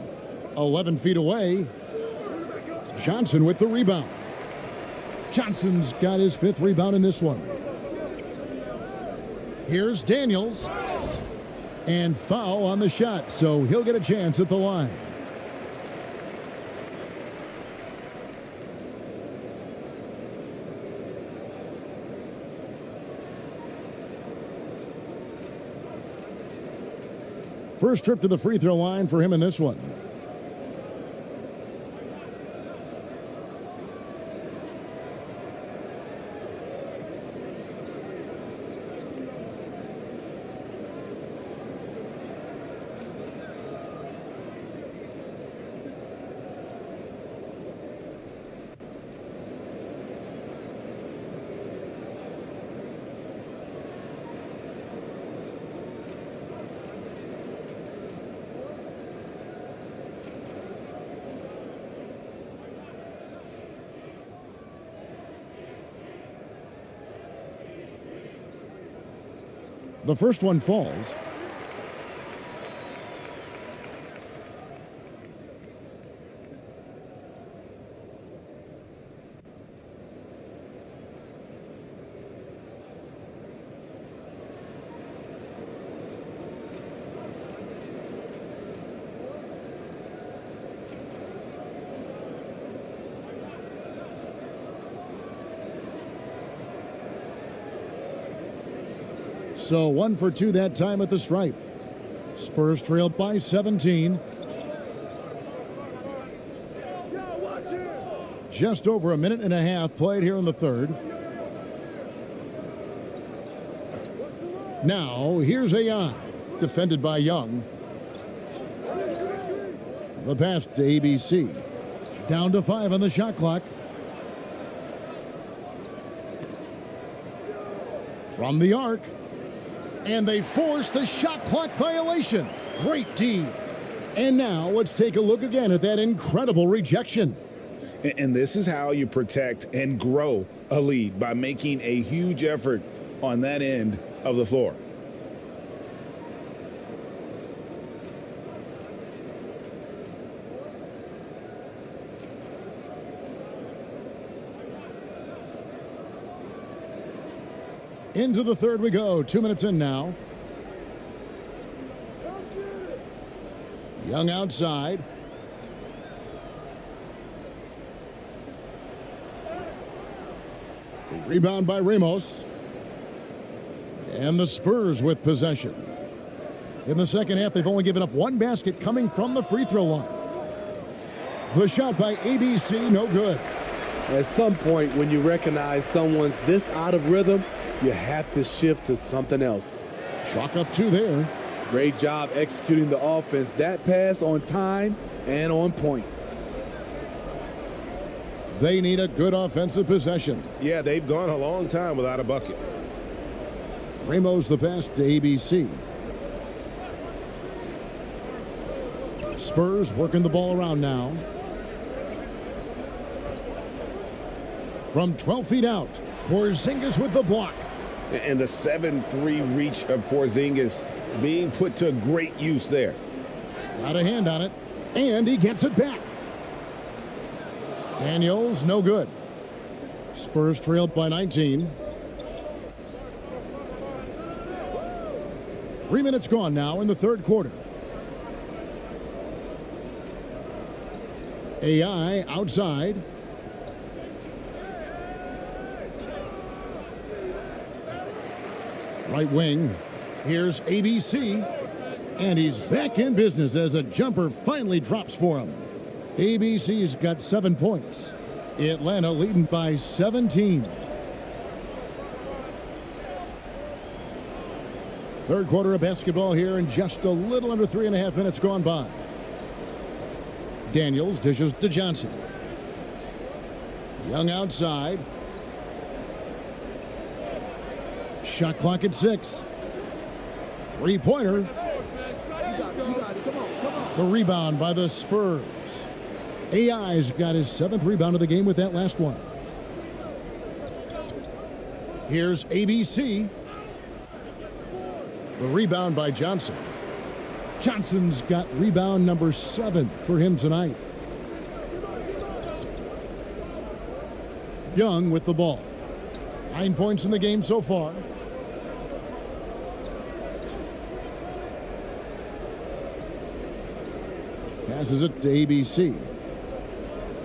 11 feet away. Johnson with the rebound. Johnson's got his 5th rebound in this one. Here's Daniels. And foul on the shot, so he'll get a chance at the line. First trip to the free throw line for him in this one. The first one falls. So 1 for 2 that time at the stripe. Spurs trail by 17. Just over a minute and a half played here in the third. Now, here's AI, defended by Young. The pass to ABC. Down to 5 on the shot clock. From the arc. And they force the shot clock violation. Great D. And now let's take a look again at that incredible rejection. And this is how you protect and grow a lead, by making a huge effort on that end of the floor. Into the third we go. 2 minutes in now. Young outside. Rebound by Ramos. And the Spurs with possession. In the second half, they've only given up one basket coming from the free throw line. The shot by ABC, no good. At some point, when you recognize someone's this out of rhythm, you have to shift to something else. Chalk up 2 there. Great job executing the offense. That pass on time and on point. They need a good offensive possession. Yeah, they've gone a long time without a bucket. Ramos the pass to ABC. Spurs working the ball around now. From 12 feet out, Porzingis with the block. And the 7-3 reach of Porzingis being put to great use there. Got a hand on it, and he gets it back. Daniels, no good. Spurs trailed by 19. 3 minutes gone now in the third quarter. AI outside. Right wing. Here's ABC. And he's back in business as a jumper finally drops for him. ABC's got 7 points. Atlanta leading by 17. Third quarter of basketball here, and just a little under 3.5 minutes gone by. Daniels dishes to Johnson. Young outside. Shot clock at 6. Three-pointer. The rebound by the Spurs. AI's got his 7th rebound of the game with that last one. Here's ABC. The rebound by Johnson. Johnson's got rebound number 7 for him tonight. Young with the ball. 9 points in the game so far. Passes it to ABC.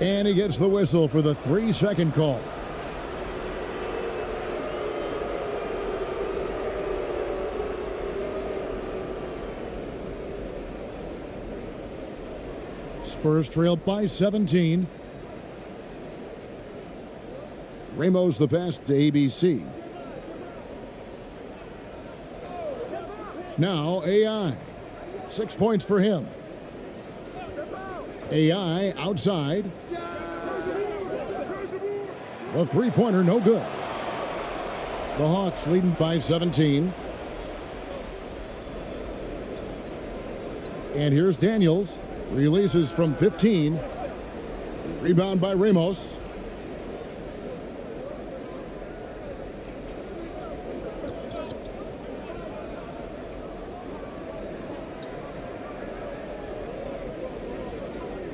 And he gets the whistle for the 3-second call. Spurs trailed by 17. Ramos the pass to ABC. Now AI. 6 points for him. AI outside. The three-pointer no good. The Hawks leading by 17. And here's Daniels. Releases from 15. Rebound by Ramos.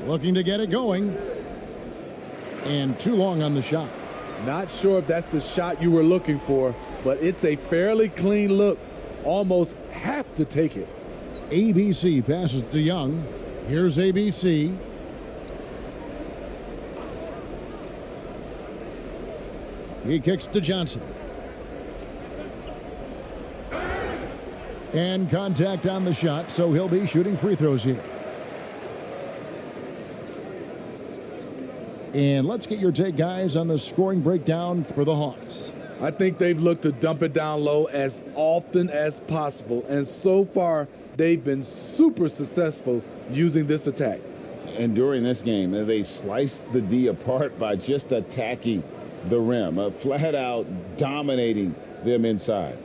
Looking to get it going. And too long on the shot. Not sure if that's the shot you were looking for, but it's a fairly clean look. Almost have to take it. ABC passes to Young. Here's ABC. He kicks to Johnson. And contact on the shot, so he'll be shooting free throws here. And let's get your take, guys, on the scoring breakdown for the Hawks. I think they've looked to dump it down low as often as possible, and so far they've been super successful using this attack. And during this game, they've sliced the D apart by just attacking the rim, flat out dominating them inside.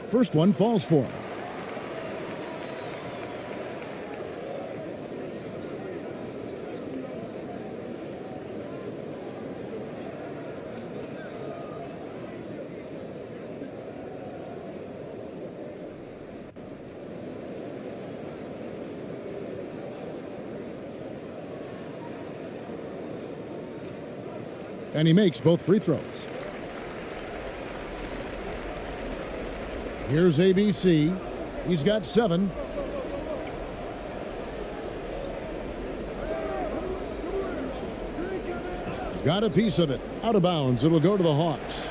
First one falls for him. And he makes both free throws. Here's ABC. He's got 7. Got a piece of it. Out of bounds. It'll go to the Hawks.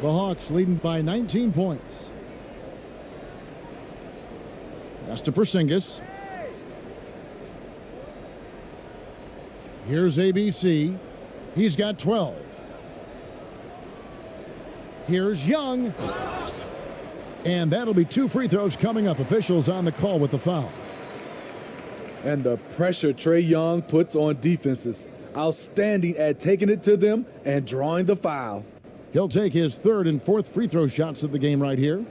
The Hawks leading by 19 points. Pass to Porzingis. Here's ABC. He's got 12. Here's Young. And that'll be 2 free throws coming up. Officials on the call with the foul. And the pressure Trae Young puts on defenses. Outstanding at taking it to them and drawing the foul. He'll take his 3rd and 4th free throw shots of the game right here.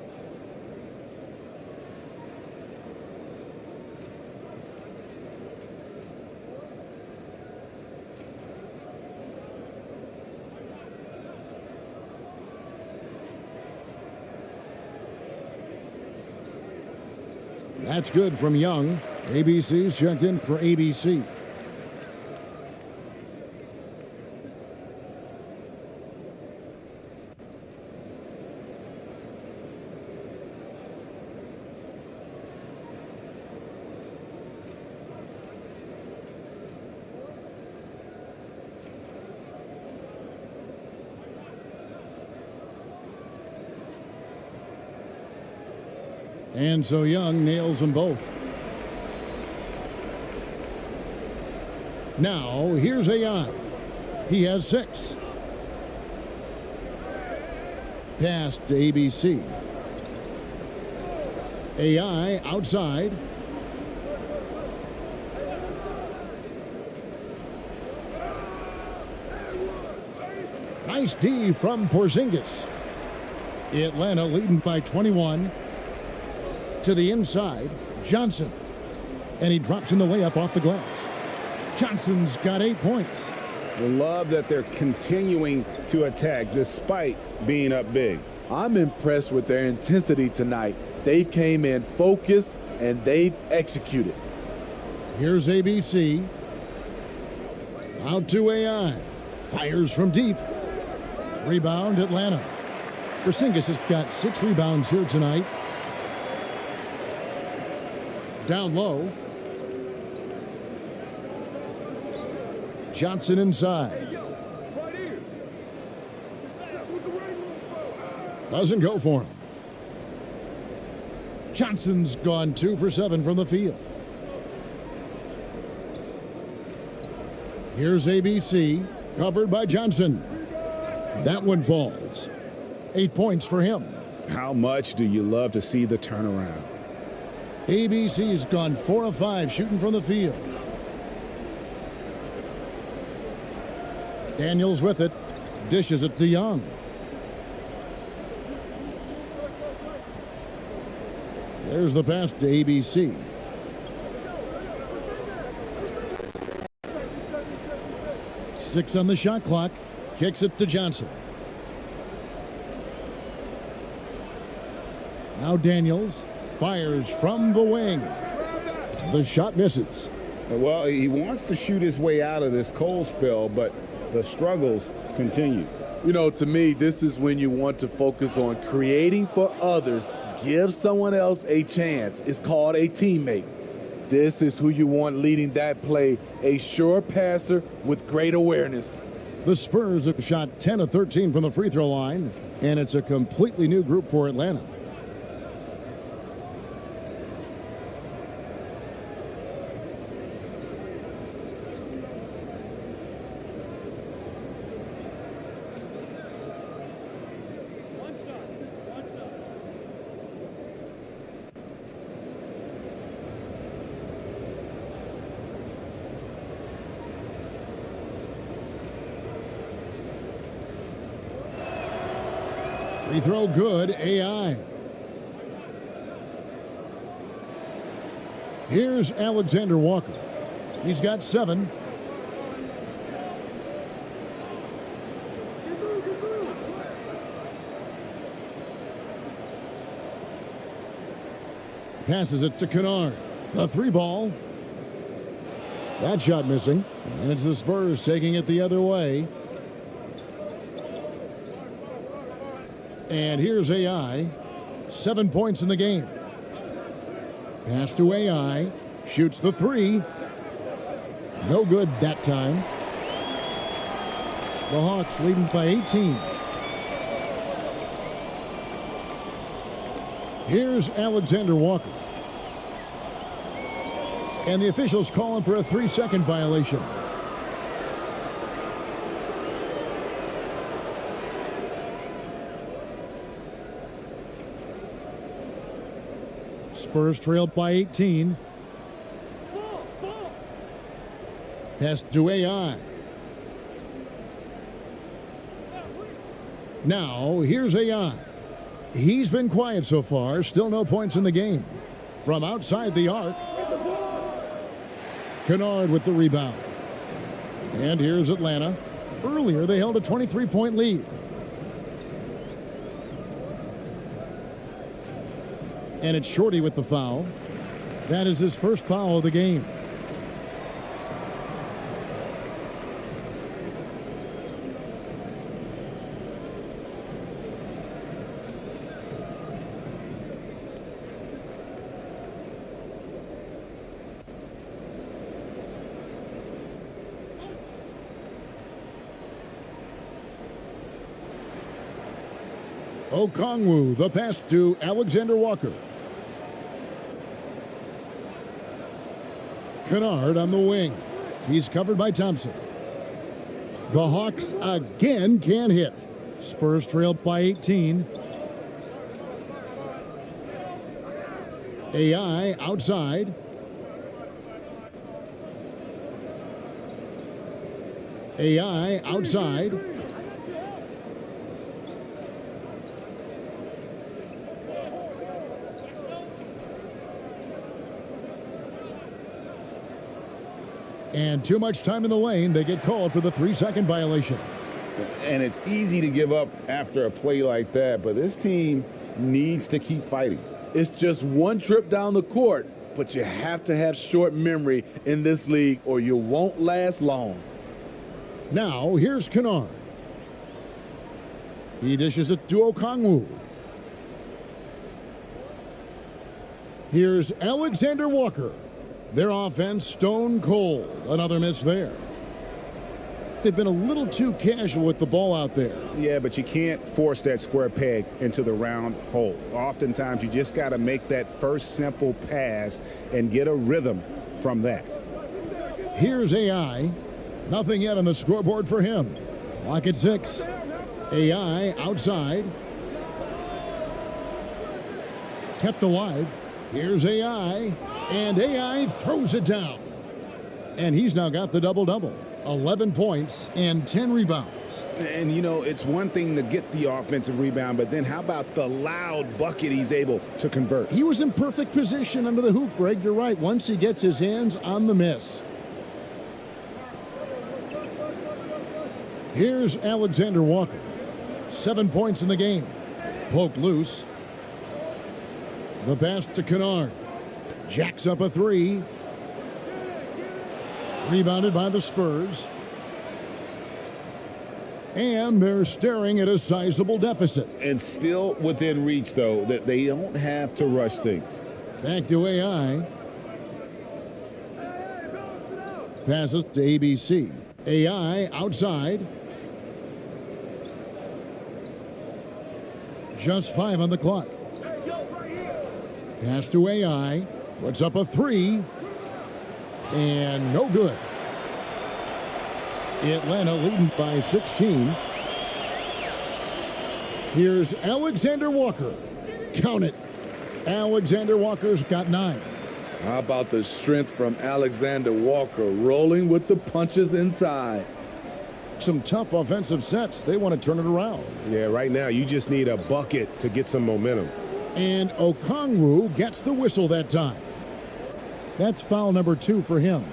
That's good from Young. ABC's checked in for ABC. And so Young nails them both. Now, here's AI. He has 6. Pass to ABC. AI outside. Nice D from Porzingis. Atlanta leading by 21. To the inside, Johnson. And he drops in the layup off the glass. Johnson's got 8 points. I love that they're continuing to attack despite being up big. I'm impressed with their intensity tonight. They've came in focused and they've executed. Here's ABC. Out to AI. Fires from deep. Rebound, Atlanta. Porzingis has got 6 rebounds here tonight. Down low. Johnson inside. Doesn't go for him. Johnson's gone 2 for 7 from the field. Here's ABC, covered by Johnson. That one falls. 8 points for him. How much do you love to see the turnaround? ABC's gone 4 of 5 shooting from the field. Daniels with it. Dishes it to Young. There's the pass to ABC. Six on the shot clock. Kicks it to Johnson. Now Daniels fires from the wing. The shot misses. Well, he wants to shoot his way out of this cold spell, but the struggles continue. You know, to me, this is when you want to focus on creating for others. Give someone else a chance. It's called a teammate. This is who you want leading that play, a sure passer with great awareness. The Spurs have shot 10 of 13 from the free throw line, and it's a completely new group for Atlanta. Free throw good, AI. Here's Alexander Walker. He's got 7. Passes it to Kennard. The 3 ball. That shot missing. And it's the Spurs taking it the other way. And here's AI. 7 points in the game. Pass to AI. Shoots the 3. No good that time. The Hawks leading by 18. Here's Alexander Walker. And the officials call him for a 3-second violation. Spurs trailed by 18. Pass to AI. Now, here's AI. He's been quiet so far. Still no points in the game. From outside the arc. Kennard with the rebound. And here's Atlanta. Earlier, they held a 23-point lead. And it's Shorty with the foul. That is his first foul of the game. Okongwu, the pass to Alexander Walker. Kennard on the wing. He's covered by Thompson. The Hawks again can't hit. Spurs trailed by 18. AI outside. AI outside. And too much time in the lane. They get called for the 3-second violation. And it's easy to give up after a play like that, but this team needs to keep fighting. It's just one trip down the court, but you have to have short memory in this league or you won't last long. Now, here's Kennard. He dishes it to Okongwu. Here's Alexander Walker. Their offense stone cold. Another miss there. They've been a little too casual with the ball out there. Yeah, but you can't force that square peg into the round hole. Oftentimes, you just got to make that first simple pass and get a rhythm from that. Here's AI. Nothing yet on the scoreboard for him. Clock at 6. AI outside. Kept alive. Here's AI. And AI throws it down. And he's now got the double-double. 11 points and 10 rebounds. And, you know, it's one thing to get the offensive rebound, but then how about the loud bucket he's able to convert? He was in perfect position under the hoop, Greg. You're right. Once he gets his hands on the miss. Here's Alexander Walker. 7 points in the game. Poked loose. The pass to Kennard. Jacks up a 3. Rebounded by the Spurs. And they're staring at a sizable deficit. And still within reach, though, that they don't have to rush things. Back to AI. passes to ABC. AI outside. Just 5 on the clock. Pass to AI. Puts up a 3. And no good. Atlanta leading by 16. Here's Alexander Walker. Count it. Alexander Walker's got 9. How about the strength from Alexander Walker, rolling with the punches inside? Some tough offensive sets. They want to turn it around. Yeah, right now you just need a bucket to get some momentum. And Okongwu gets the whistle that time. That's foul number 2 for him.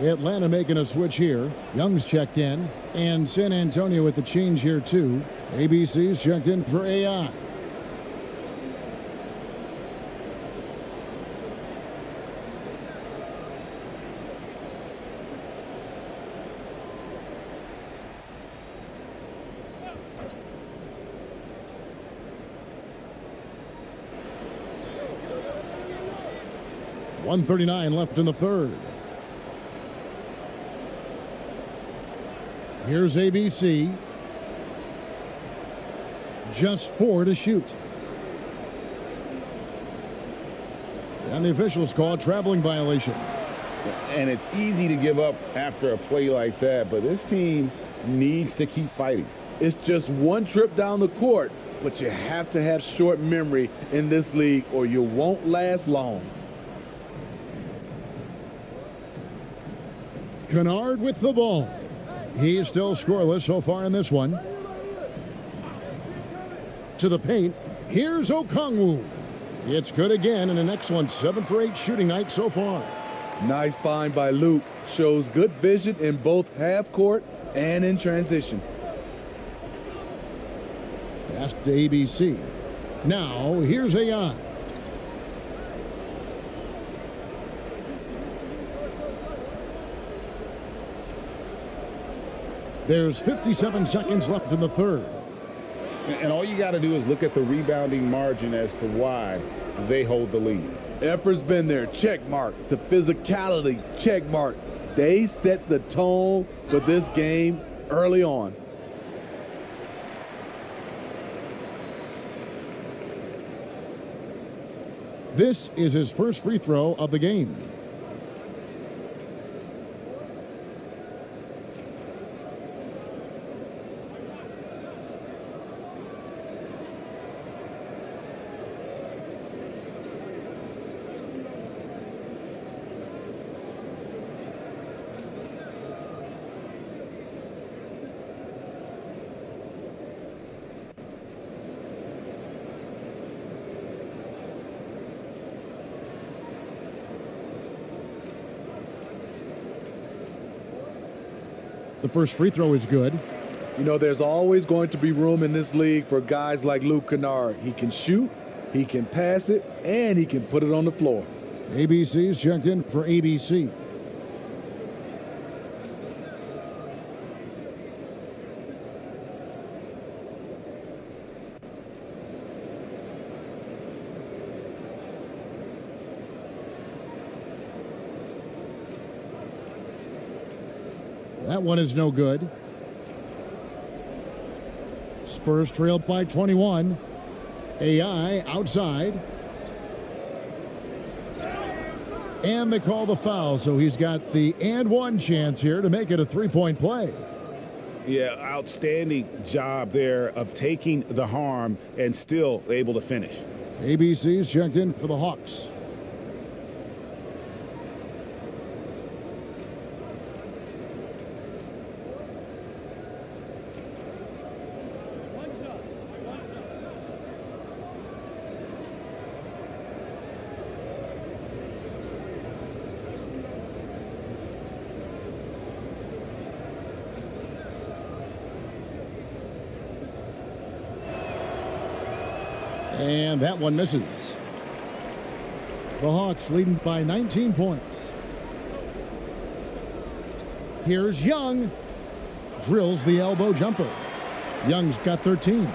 Atlanta making a switch here. Young's checked in. And San Antonio with the change here too. ABC's checked in for AI. .139 left in the third. Here's ABC. Just 4 to shoot. And the officials call a traveling violation. And it's easy to give up after a play like that, but this team needs to keep fighting. It's just one trip down the court, but you have to have short memory in this league or you won't last long. Kennard with the ball. He's still scoreless so far in this one. To the paint. Here's Okongwu. It's good again and an excellent 7 for 8 shooting night so far. Nice find by Luke. Shows good vision in both half court and in transition. Pass to ABC. Now here's AI. There's 57 seconds left in the third. And all you got to do is look at the rebounding margin as to why they hold the lead. Effort's been there, check mark. The physicality, check mark. They set the tone for this game early on. This is his first free throw of the game. The first free throw is good. You know, there's always going to be room in this league for guys like Luke Kennard. He can shoot, he can pass it, and he can put it on the floor. ABC's checked in for ABC. That one is no good. Spurs trailed by 21. AI outside. And they call the foul, so he's got the and one chance here to make it a three-point play. Yeah, outstanding job there of taking the harm and still able to finish. ABC's checked in for the Hawks. And that one misses. The Hawks leading by 19 points. Here's Young. Drills the elbow jumper. Young's got 13.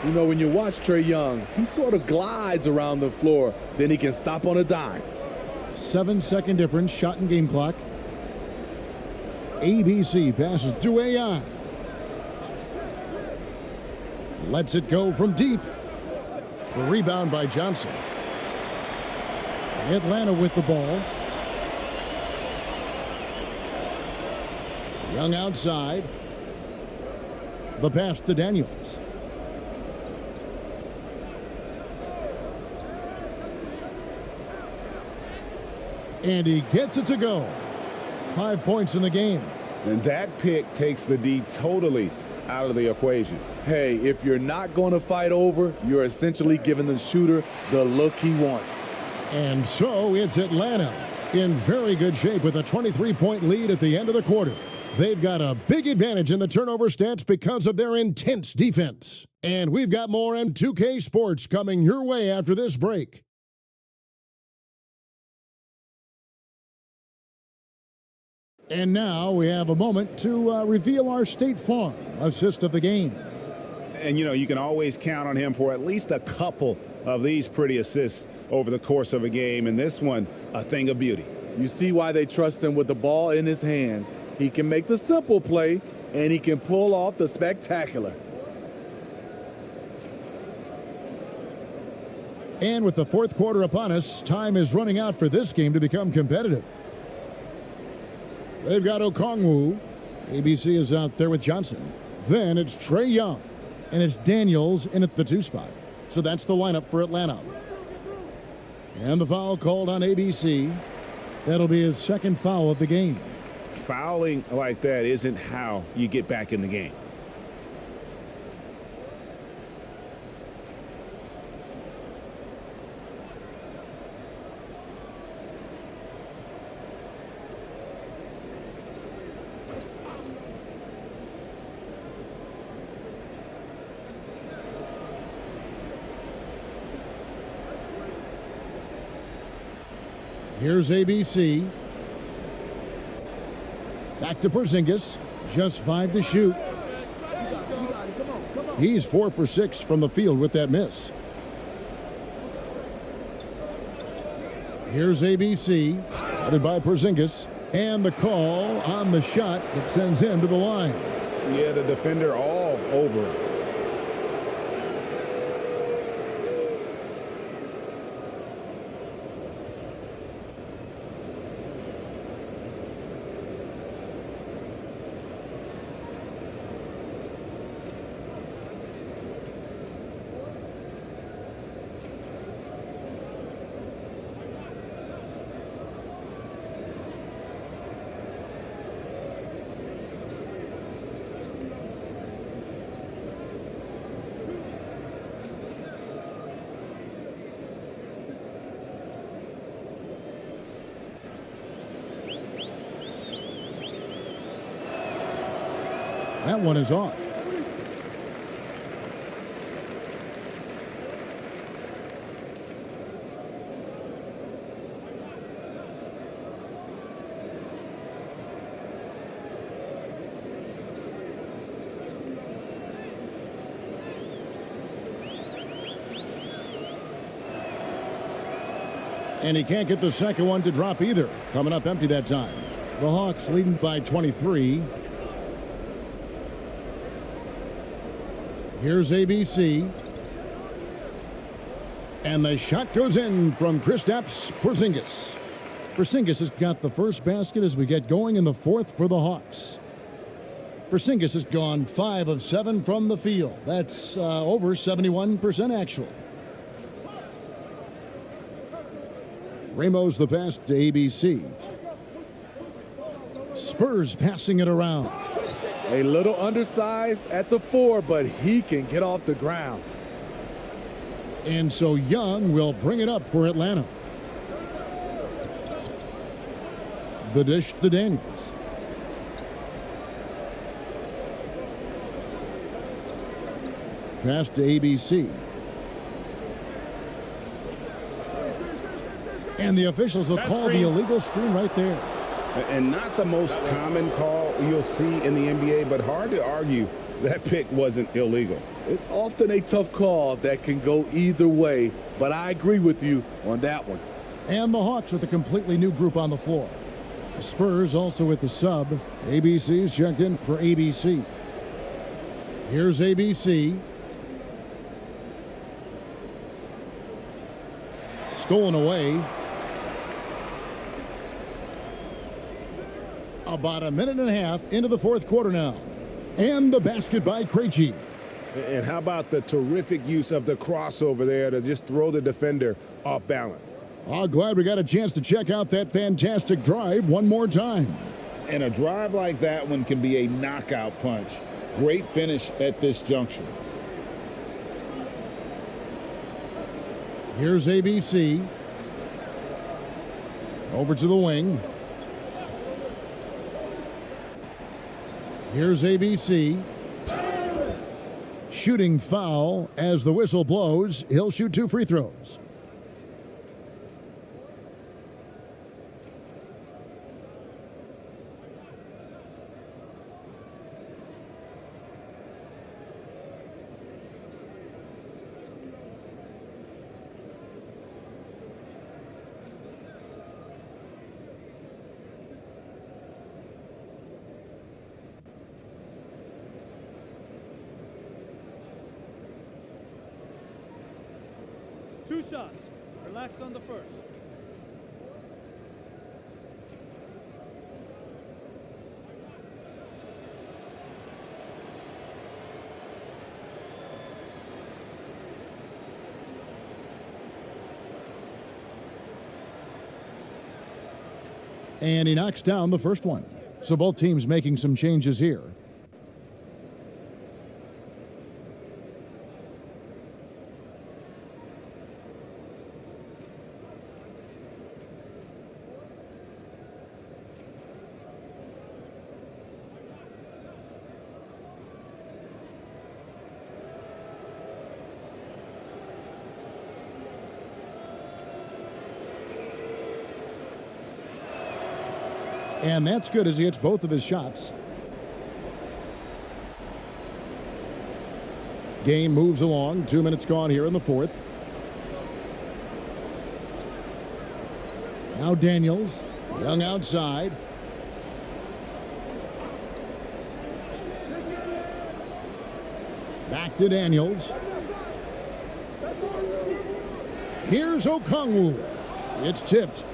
You know, when you watch Trae Young, he sort of glides around the floor. Then he can stop on a dime. 7-second difference, shot and game clock. ABC passes to AI. Lets it go from deep. The rebound by Johnson. Atlanta with the ball. Young outside. The pass to Daniels. And he gets it to go. 5 points in the game. And that pick takes the D totally out of the equation. Hey, if you're not going to fight over, you're essentially giving the shooter the look he wants. And so it's Atlanta in very good shape with a 23-point lead at the end of the quarter. They've got a big advantage in the turnover stats because of their intense defense. And we've got more M2K Sports coming your way after this break. And now we have a moment to reveal our State Farm assist of the game. And, you know, you can always count on him for at least a couple of these pretty assists over the course of a game. And this one, a thing of beauty. You see why they trust him with the ball in his hands. He can make the simple play, and he can pull off the spectacular. And with the fourth quarter upon us, time is running out for this game to become competitive. They've got Okongwu. ABC is out there with Johnson. Then it's Trae Young. And it's Daniels in at the 2 spot. So that's the lineup for Atlanta. And the foul called on ABC. That'll be his second foul of the game. Fouling like that isn't how you get back in the game. Here's ABC. Back to Porzingis. Just 5 to shoot. He's 4 for 6 from the field with that miss. Here's ABC. Headed by Porzingis. And the call on the shot that sends him to the line. Yeah, the defender all over it. That one is off. And he can't get the second one to drop either. Coming up empty that time. The Hawks leading by 23. Here's ABC. And the shot goes in from Kristaps Porzingis. Porzingis has got the first basket as we get going in the fourth for the Hawks. Porzingis has gone 5 of 7 from the field. That's over 71% actually. Ramos the pass to ABC. Spurs passing it around. A little undersized at the 4, but he can get off the ground. And so Young will bring it up for Atlanta. The dish to Daniels. Pass to ABC. And the officials will call the illegal screen right there. And not the most common call you'll see in the NBA, but hard to argue that pick wasn't illegal. It's often a tough call that can go either way, but I agree with you on that one. And the Hawks with a completely new group on the floor. The Spurs also with the sub. ABC's checked in for ABC. Here's ABC. Stolen away. About a minute and a half into the fourth quarter now. And the basket by Krejci. And how about the terrific use of the crossover there to just throw the defender off balance? Oh, glad we got a chance to check out that fantastic drive one more time. And a drive like that one can be a knockout punch. Great finish at this juncture. Here's ABC. Over to the wing. Here's ABC. Shooting foul as the whistle blows. He'll shoot 2 free throws. Two shots. Relax on the first. And he knocks down the first one. So both teams making some changes here. And that's good as he hits both of his shots. Game moves along. 2 minutes gone here in the fourth. Now Daniels. Young outside. Back to Daniels. Here's Okongwu. It's tipped.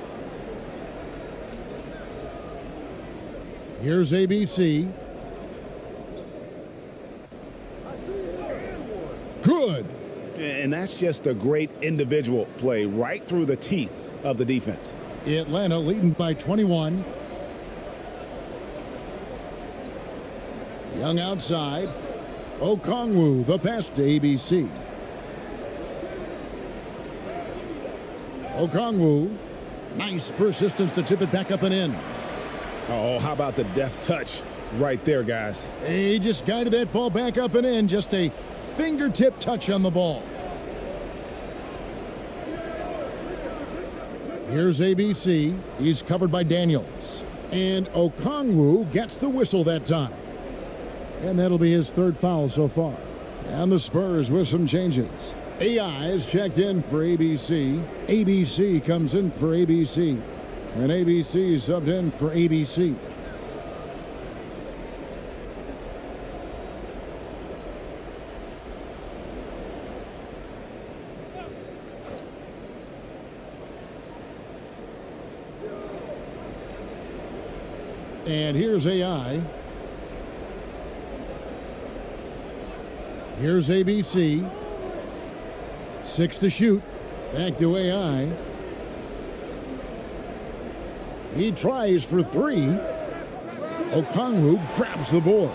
Here's ABC. Good. And that's just a great individual play right through the teeth of the defense. Atlanta leading by 21. Young outside. Okongwu, the pass to ABC. Okongwu. Nice persistence to tip it back up and in. Oh, how about the deft touch right there, guys? He just guided that ball back up and in. Just a fingertip touch on the ball. Here's ABC. He's covered by Daniels. And Okongwu gets the whistle that time. And that'll be his third foul so far. And the Spurs with some changes. AI is checked in for ABC. ABC comes in for ABC. And ABC subbed in for ABC. And here's AI. Here's ABC. 6 to shoot. Back to AI. He tries for 3. Okongwu grabs the board.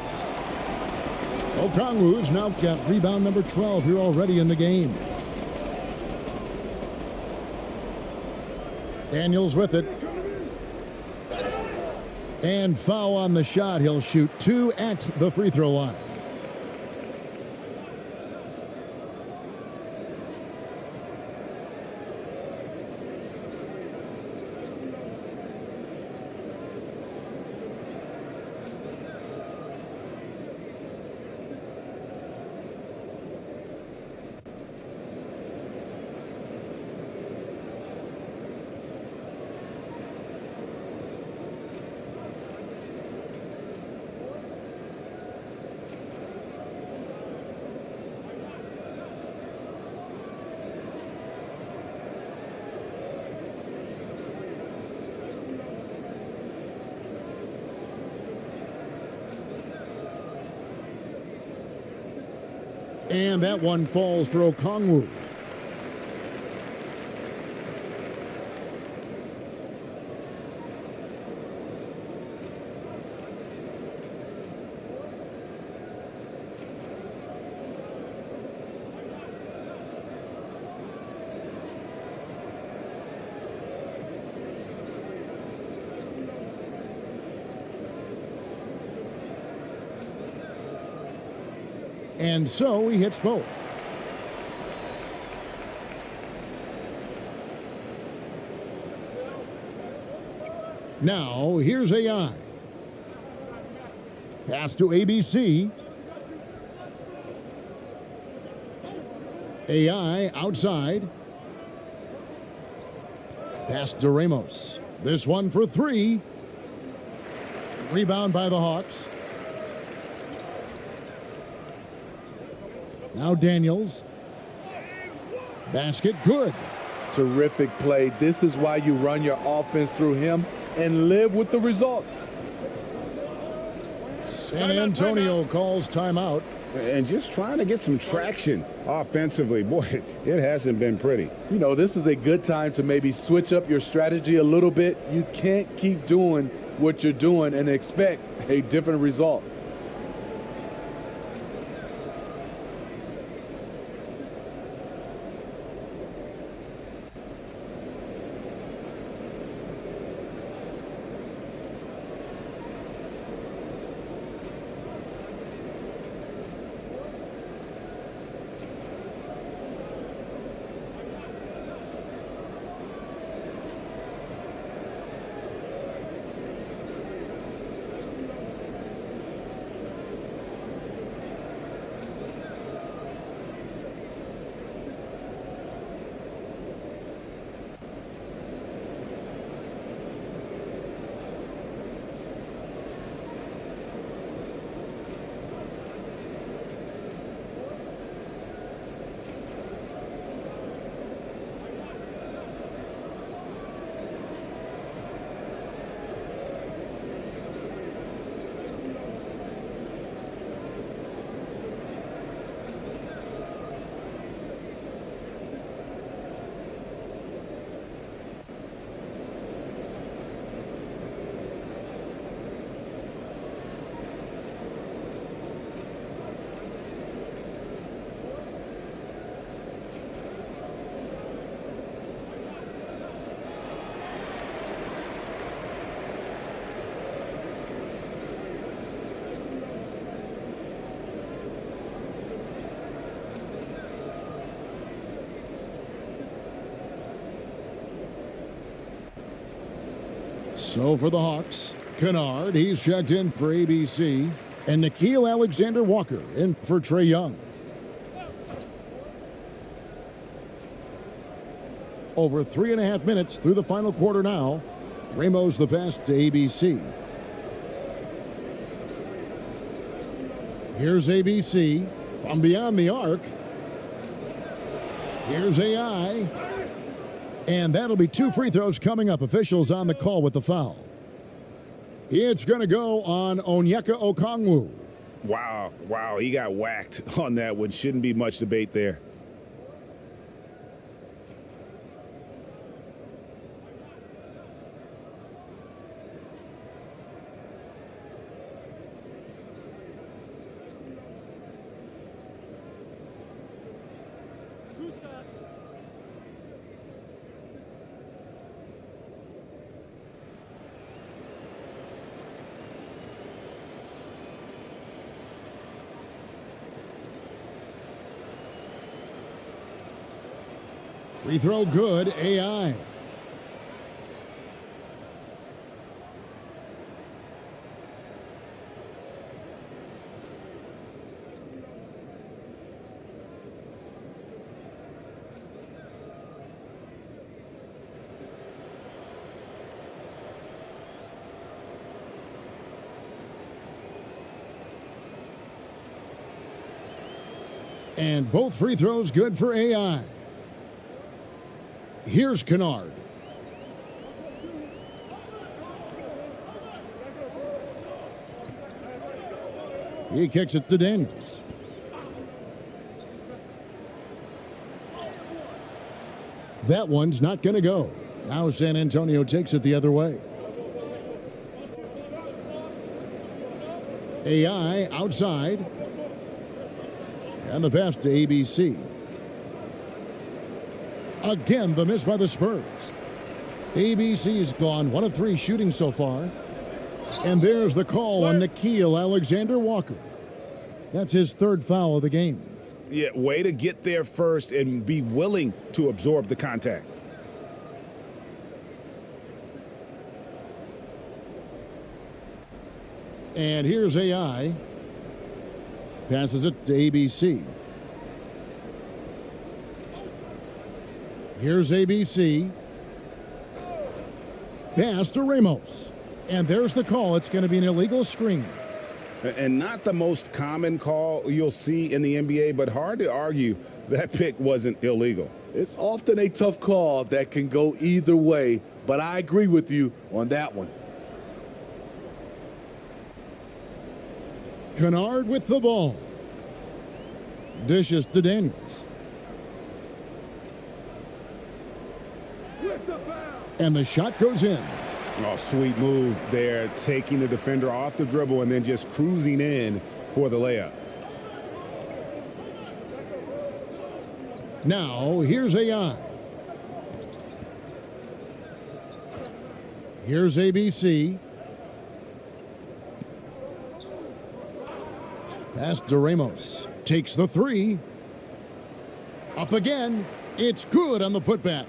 Okongwu's now got rebound number 12 here already in the game. Daniels with it. And foul on the shot. He'll shoot 2 at the free throw line. And that one falls for Okongwu. And so he hits both. Now, here's AI. Pass to ABC. AI outside. Pass to Ramos. This one for three. Rebound by the Hawks. Now Daniels. Basket good. Terrific play. This is why you run your offense through him and live with the results. San Antonio calls timeout. And just trying to get some traction offensively. Boy, it hasn't been pretty. You know, this is a good time to maybe switch up your strategy a little bit. You can't keep doing what you're doing and expect a different result. So for the Hawks, Kennard, he's checked in for ABC, and Nickeil Alexander-Walker in for Trae Young. Over 3.5 minutes through the final quarter now. Ramos the pass to ABC. Here's ABC from beyond the arc. Here's AI. And that'll be 2 free throws coming up. Officials on the call with the foul. It's going to go on Onyeka Okongwu. Wow, he got whacked on that one. Shouldn't be much debate there. Free throw good, AI. And both free throws good for AI. Here's Kennard. He kicks it to Daniels. That one's not going to go. Now San Antonio takes it the other way. AI outside. And the pass to ABC. Again, the miss by the Spurs. ABC's gone 1 of 3 shooting so far. And there's the call on Nickeil Alexander-Walker. That's his 3rd foul of the game. Yeah, way to get there first and be willing to absorb the contact. And here's AI. Passes it to ABC. Here's ABC. Pass to Ramos. And there's the call. It's going to be an illegal screen. And not the most common call you'll see in the NBA, but hard to argue that pick wasn't illegal. It's often a tough call that can go either way, but I agree with you on that one. Kennard with the ball. Dishes to Daniels. And the shot goes in. Oh, sweet move there, taking the defender off the dribble and then just cruising in for the layup. Now, here's AI. Here's ABC. Pass to Ramos. Takes the 3. Up again. It's good on the putback.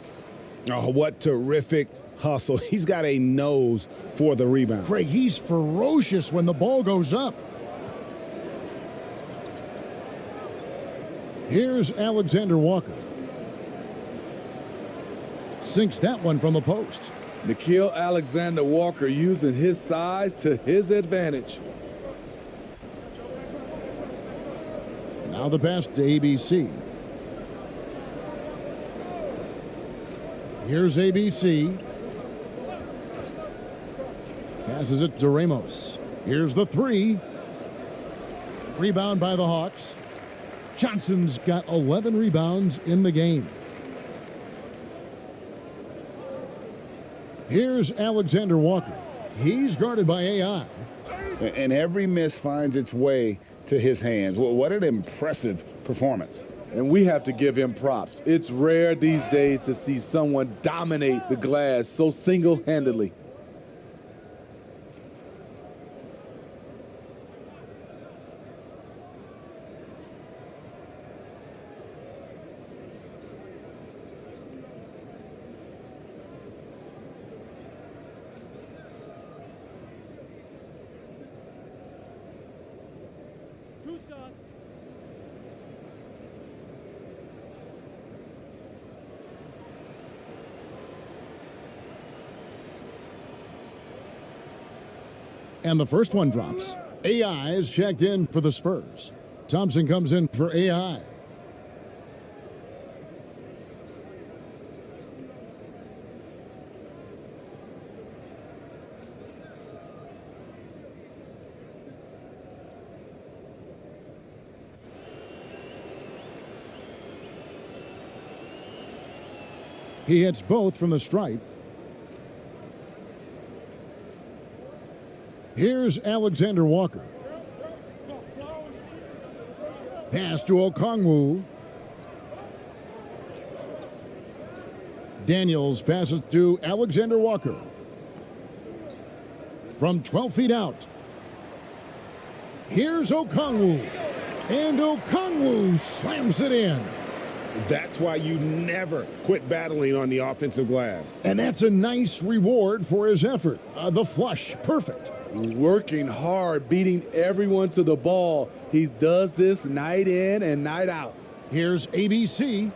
Oh, what terrific hustle. He's got a nose for the rebound. Craig, he's ferocious when the ball goes up. Here's Alexander Walker. Sinks that one from the post. Nickeil Alexander-Walker using his size to his advantage. Now the pass to ABC. Here's ABC. Passes it to Ramos. Here's the 3. Rebound by the Hawks. Johnson's got 11 rebounds in the game. Here's Alexander Walker. He's guarded by AI. And every miss finds its way to his hands. Well, what an impressive performance. And we have to give him props. It's rare these days to see someone dominate the glass so single-handedly. And the first one drops. AI is checked in for the Spurs. Thompson comes in for AI. He hits both from the stripe. Here's Alexander Walker. Pass to Okongwu. Daniels passes to Alexander Walker. From 12 feet out. Here's Okongwu. And Okongwu slams it in. That's why you never quit battling on the offensive glass. And that's a nice reward for his effort. The flush, perfect. Working hard, beating everyone to the ball. He does this night in and night out. Here's ABC.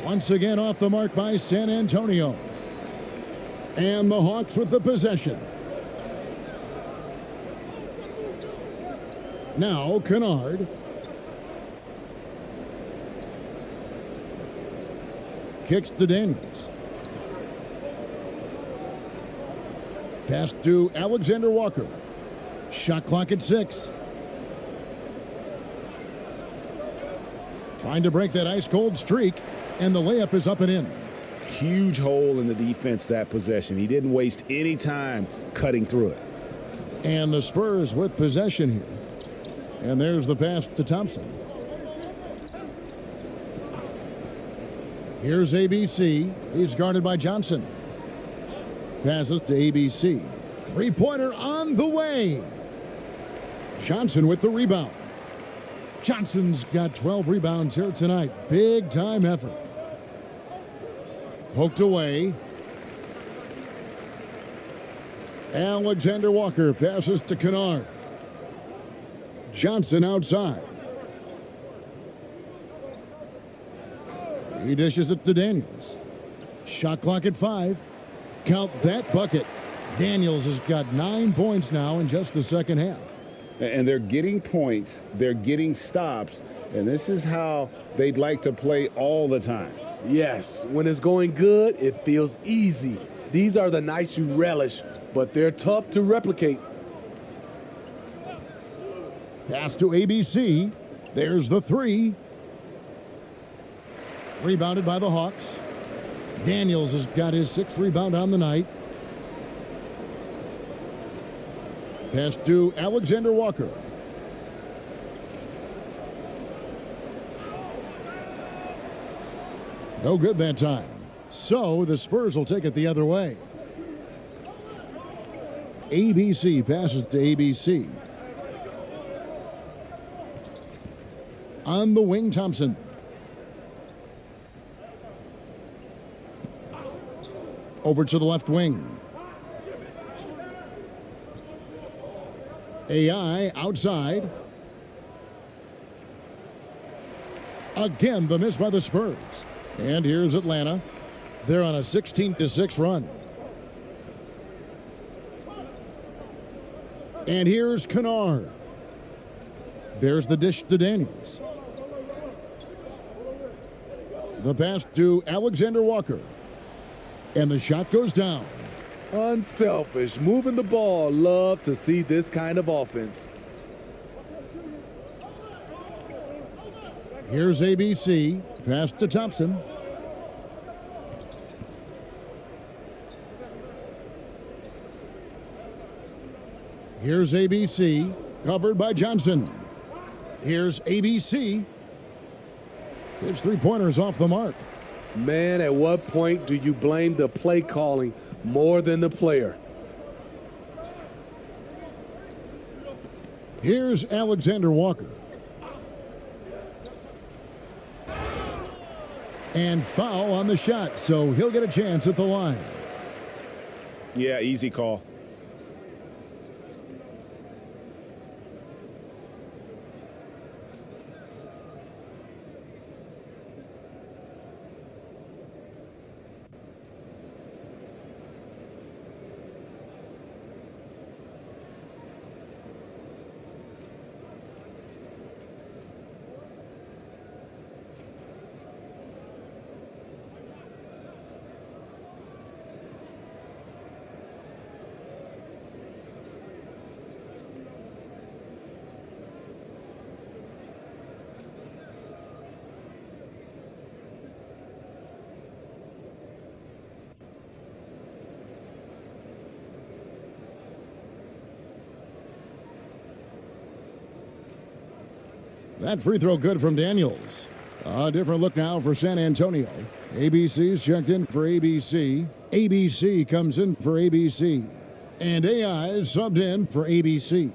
Once again off the mark by San Antonio. And the Hawks with the possession. Now Kennard. Kicks to Daniels. Pass to Alexander Walker. Shot clock at 6. Trying to break that ice-cold streak, and the layup is up and in. Huge hole in the defense that possession. He didn't waste any time cutting through it. And the Spurs with possession here. And there's the pass to Thompson. Here's ABC. He's guarded by Johnson. Passes to ABC. Three-pointer on the way. Johnson with the rebound. Johnson's got 12 rebounds here tonight. Big time effort. Poked away. Alexander Walker passes to Kennard. Johnson outside. He dishes it to Daniels. Shot clock at 5. Count that bucket. Daniels has got 9 points now in just the second half. And they're getting points, they're getting stops, and this is how they'd like to play all the time. Yes, when it's going good, it feels easy. These are the nights you relish, but they're tough to replicate. Pass to ABC. There's the 3. Rebounded by the Hawks. Daniels has got his 6th rebound on the night. Pass to Alexander Walker. No good that time. So the Spurs will take it the other way. ABC passes to ABC. On the wing, Thompson. Over to the left wing. AI outside. Again, the miss by the Spurs. And here's Atlanta. They're on a 16-6 run. And here's Kennard. There's the dish to Daniels. The pass to Alexander Walker. And the shot goes down. Unselfish, moving the ball. Love to see this kind of offense. Here's ABC. Pass to Thompson. Here's ABC. Covered by Johnson. Here's ABC. His three-pointer's off the mark. Man, at what point do you blame the play calling more than the player? Here's Alexander Walker. And foul on the shot, so he'll get a chance at the line. Yeah, easy call. That free throw good from Daniels. A different look now for San Antonio. ABC's checked in for ABC. ABC comes in for ABC. And AI is subbed in for ABC.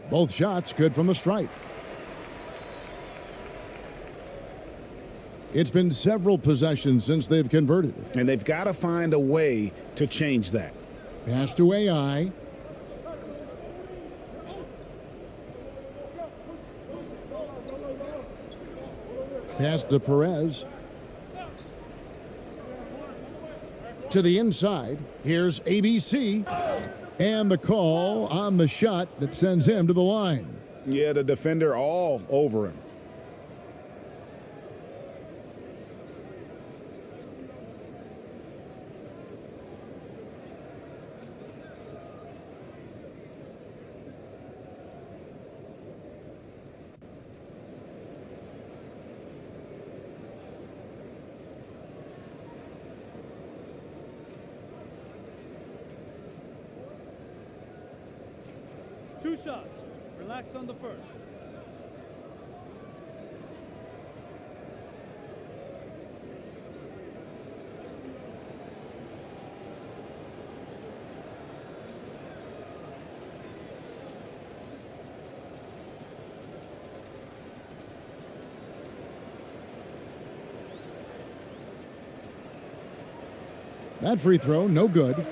Both shots good from the stripe. It's been several possessions since they've converted. And they've got to find a way to change that. Pass to AI. Pass to Perez. to the inside. Here's ABC. And the call on the shot that sends him to the line. Yeah, the defender all over him. Two shots. Relax on the first. That free throw, no good.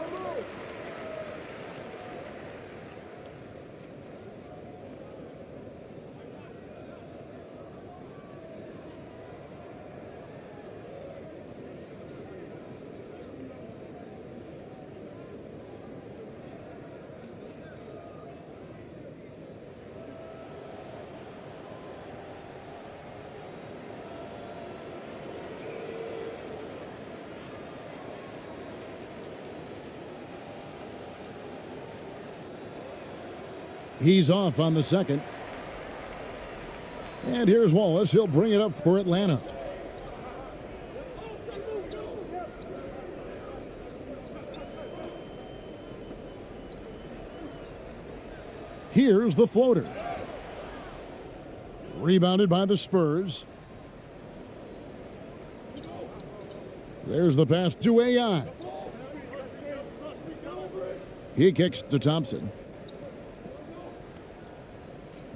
He's off on the second. And here's Wallace. He'll bring it up for Atlanta. Here's the floater. Rebounded by the Spurs. There's the pass to AI. He kicks to Thompson.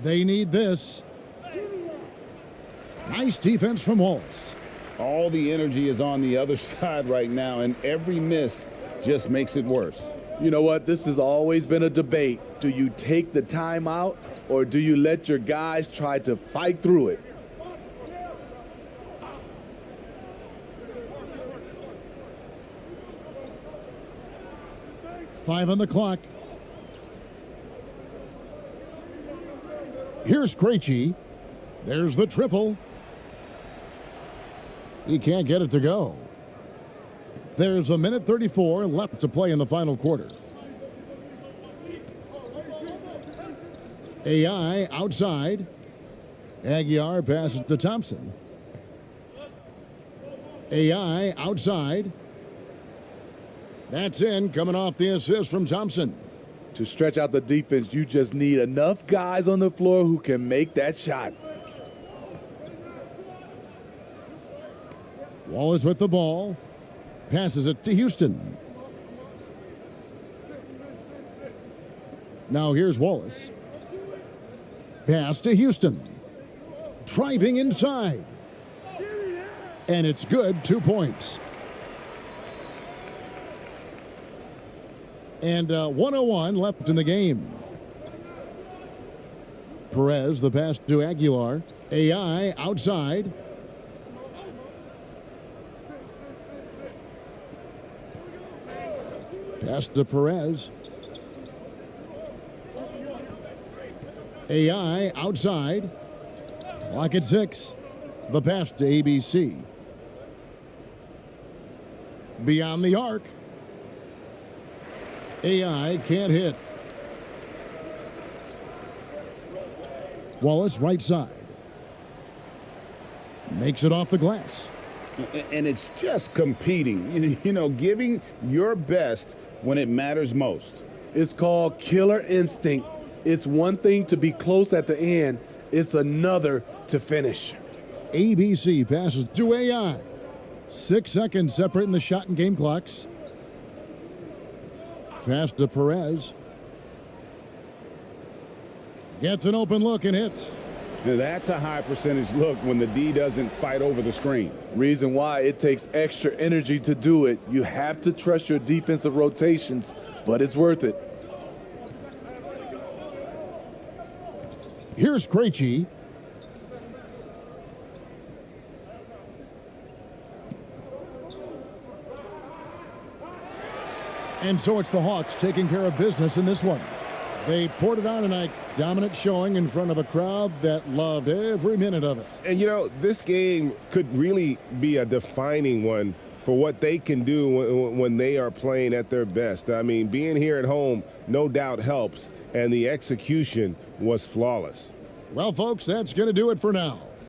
They need this. Nice defense from Wallace. All the energy is on the other side right now, and every miss just makes it worse. You know what? This has always been a debate. Do you take the timeout, or do you let your guys try to fight through it? Five on the clock. Here's Krejci. There's the triple. He can't get it to go. There's a minute 34 left to play in the final quarter. AI outside. Aguiar passes to Thompson. AI outside. That's in, coming off the assist from Thompson. To stretch out the defense, you just need enough guys on the floor who can make that shot. Wallace with the ball. Passes it to Houston. Now here's Wallace. Pass to Houston. Driving inside. And it's good, 2 points. And 1:01 left in the game. Perez, the pass to Aguilar. AI outside. Pass to Perez. AI outside. Clock at 6. The pass to ABC. Beyond the arc. AI can't hit. Wallace right side. Makes it off the glass. And it's just competing, you know, giving your best when it matters most. It's called killer instinct. It's one thing to be close at the end. It's another to finish. ABC passes to AI. 6 seconds separating the shot and game clocks. Pass to Perez. Gets an open look and hits. Now that's a high percentage look when the D doesn't fight over the screen. Reason why it takes extra energy to do it. You have to trust your defensive rotations, but it's worth it. Here's Krejci. And so it's the Hawks taking care of business in this one. They poured it on tonight. Dominant showing in front of a crowd that loved every minute of it. And, you know, this game could really be a defining one for what they can do when they are playing at their best. I mean, being here at home no doubt helps, and the execution was flawless. Well, folks, that's going to do it for now.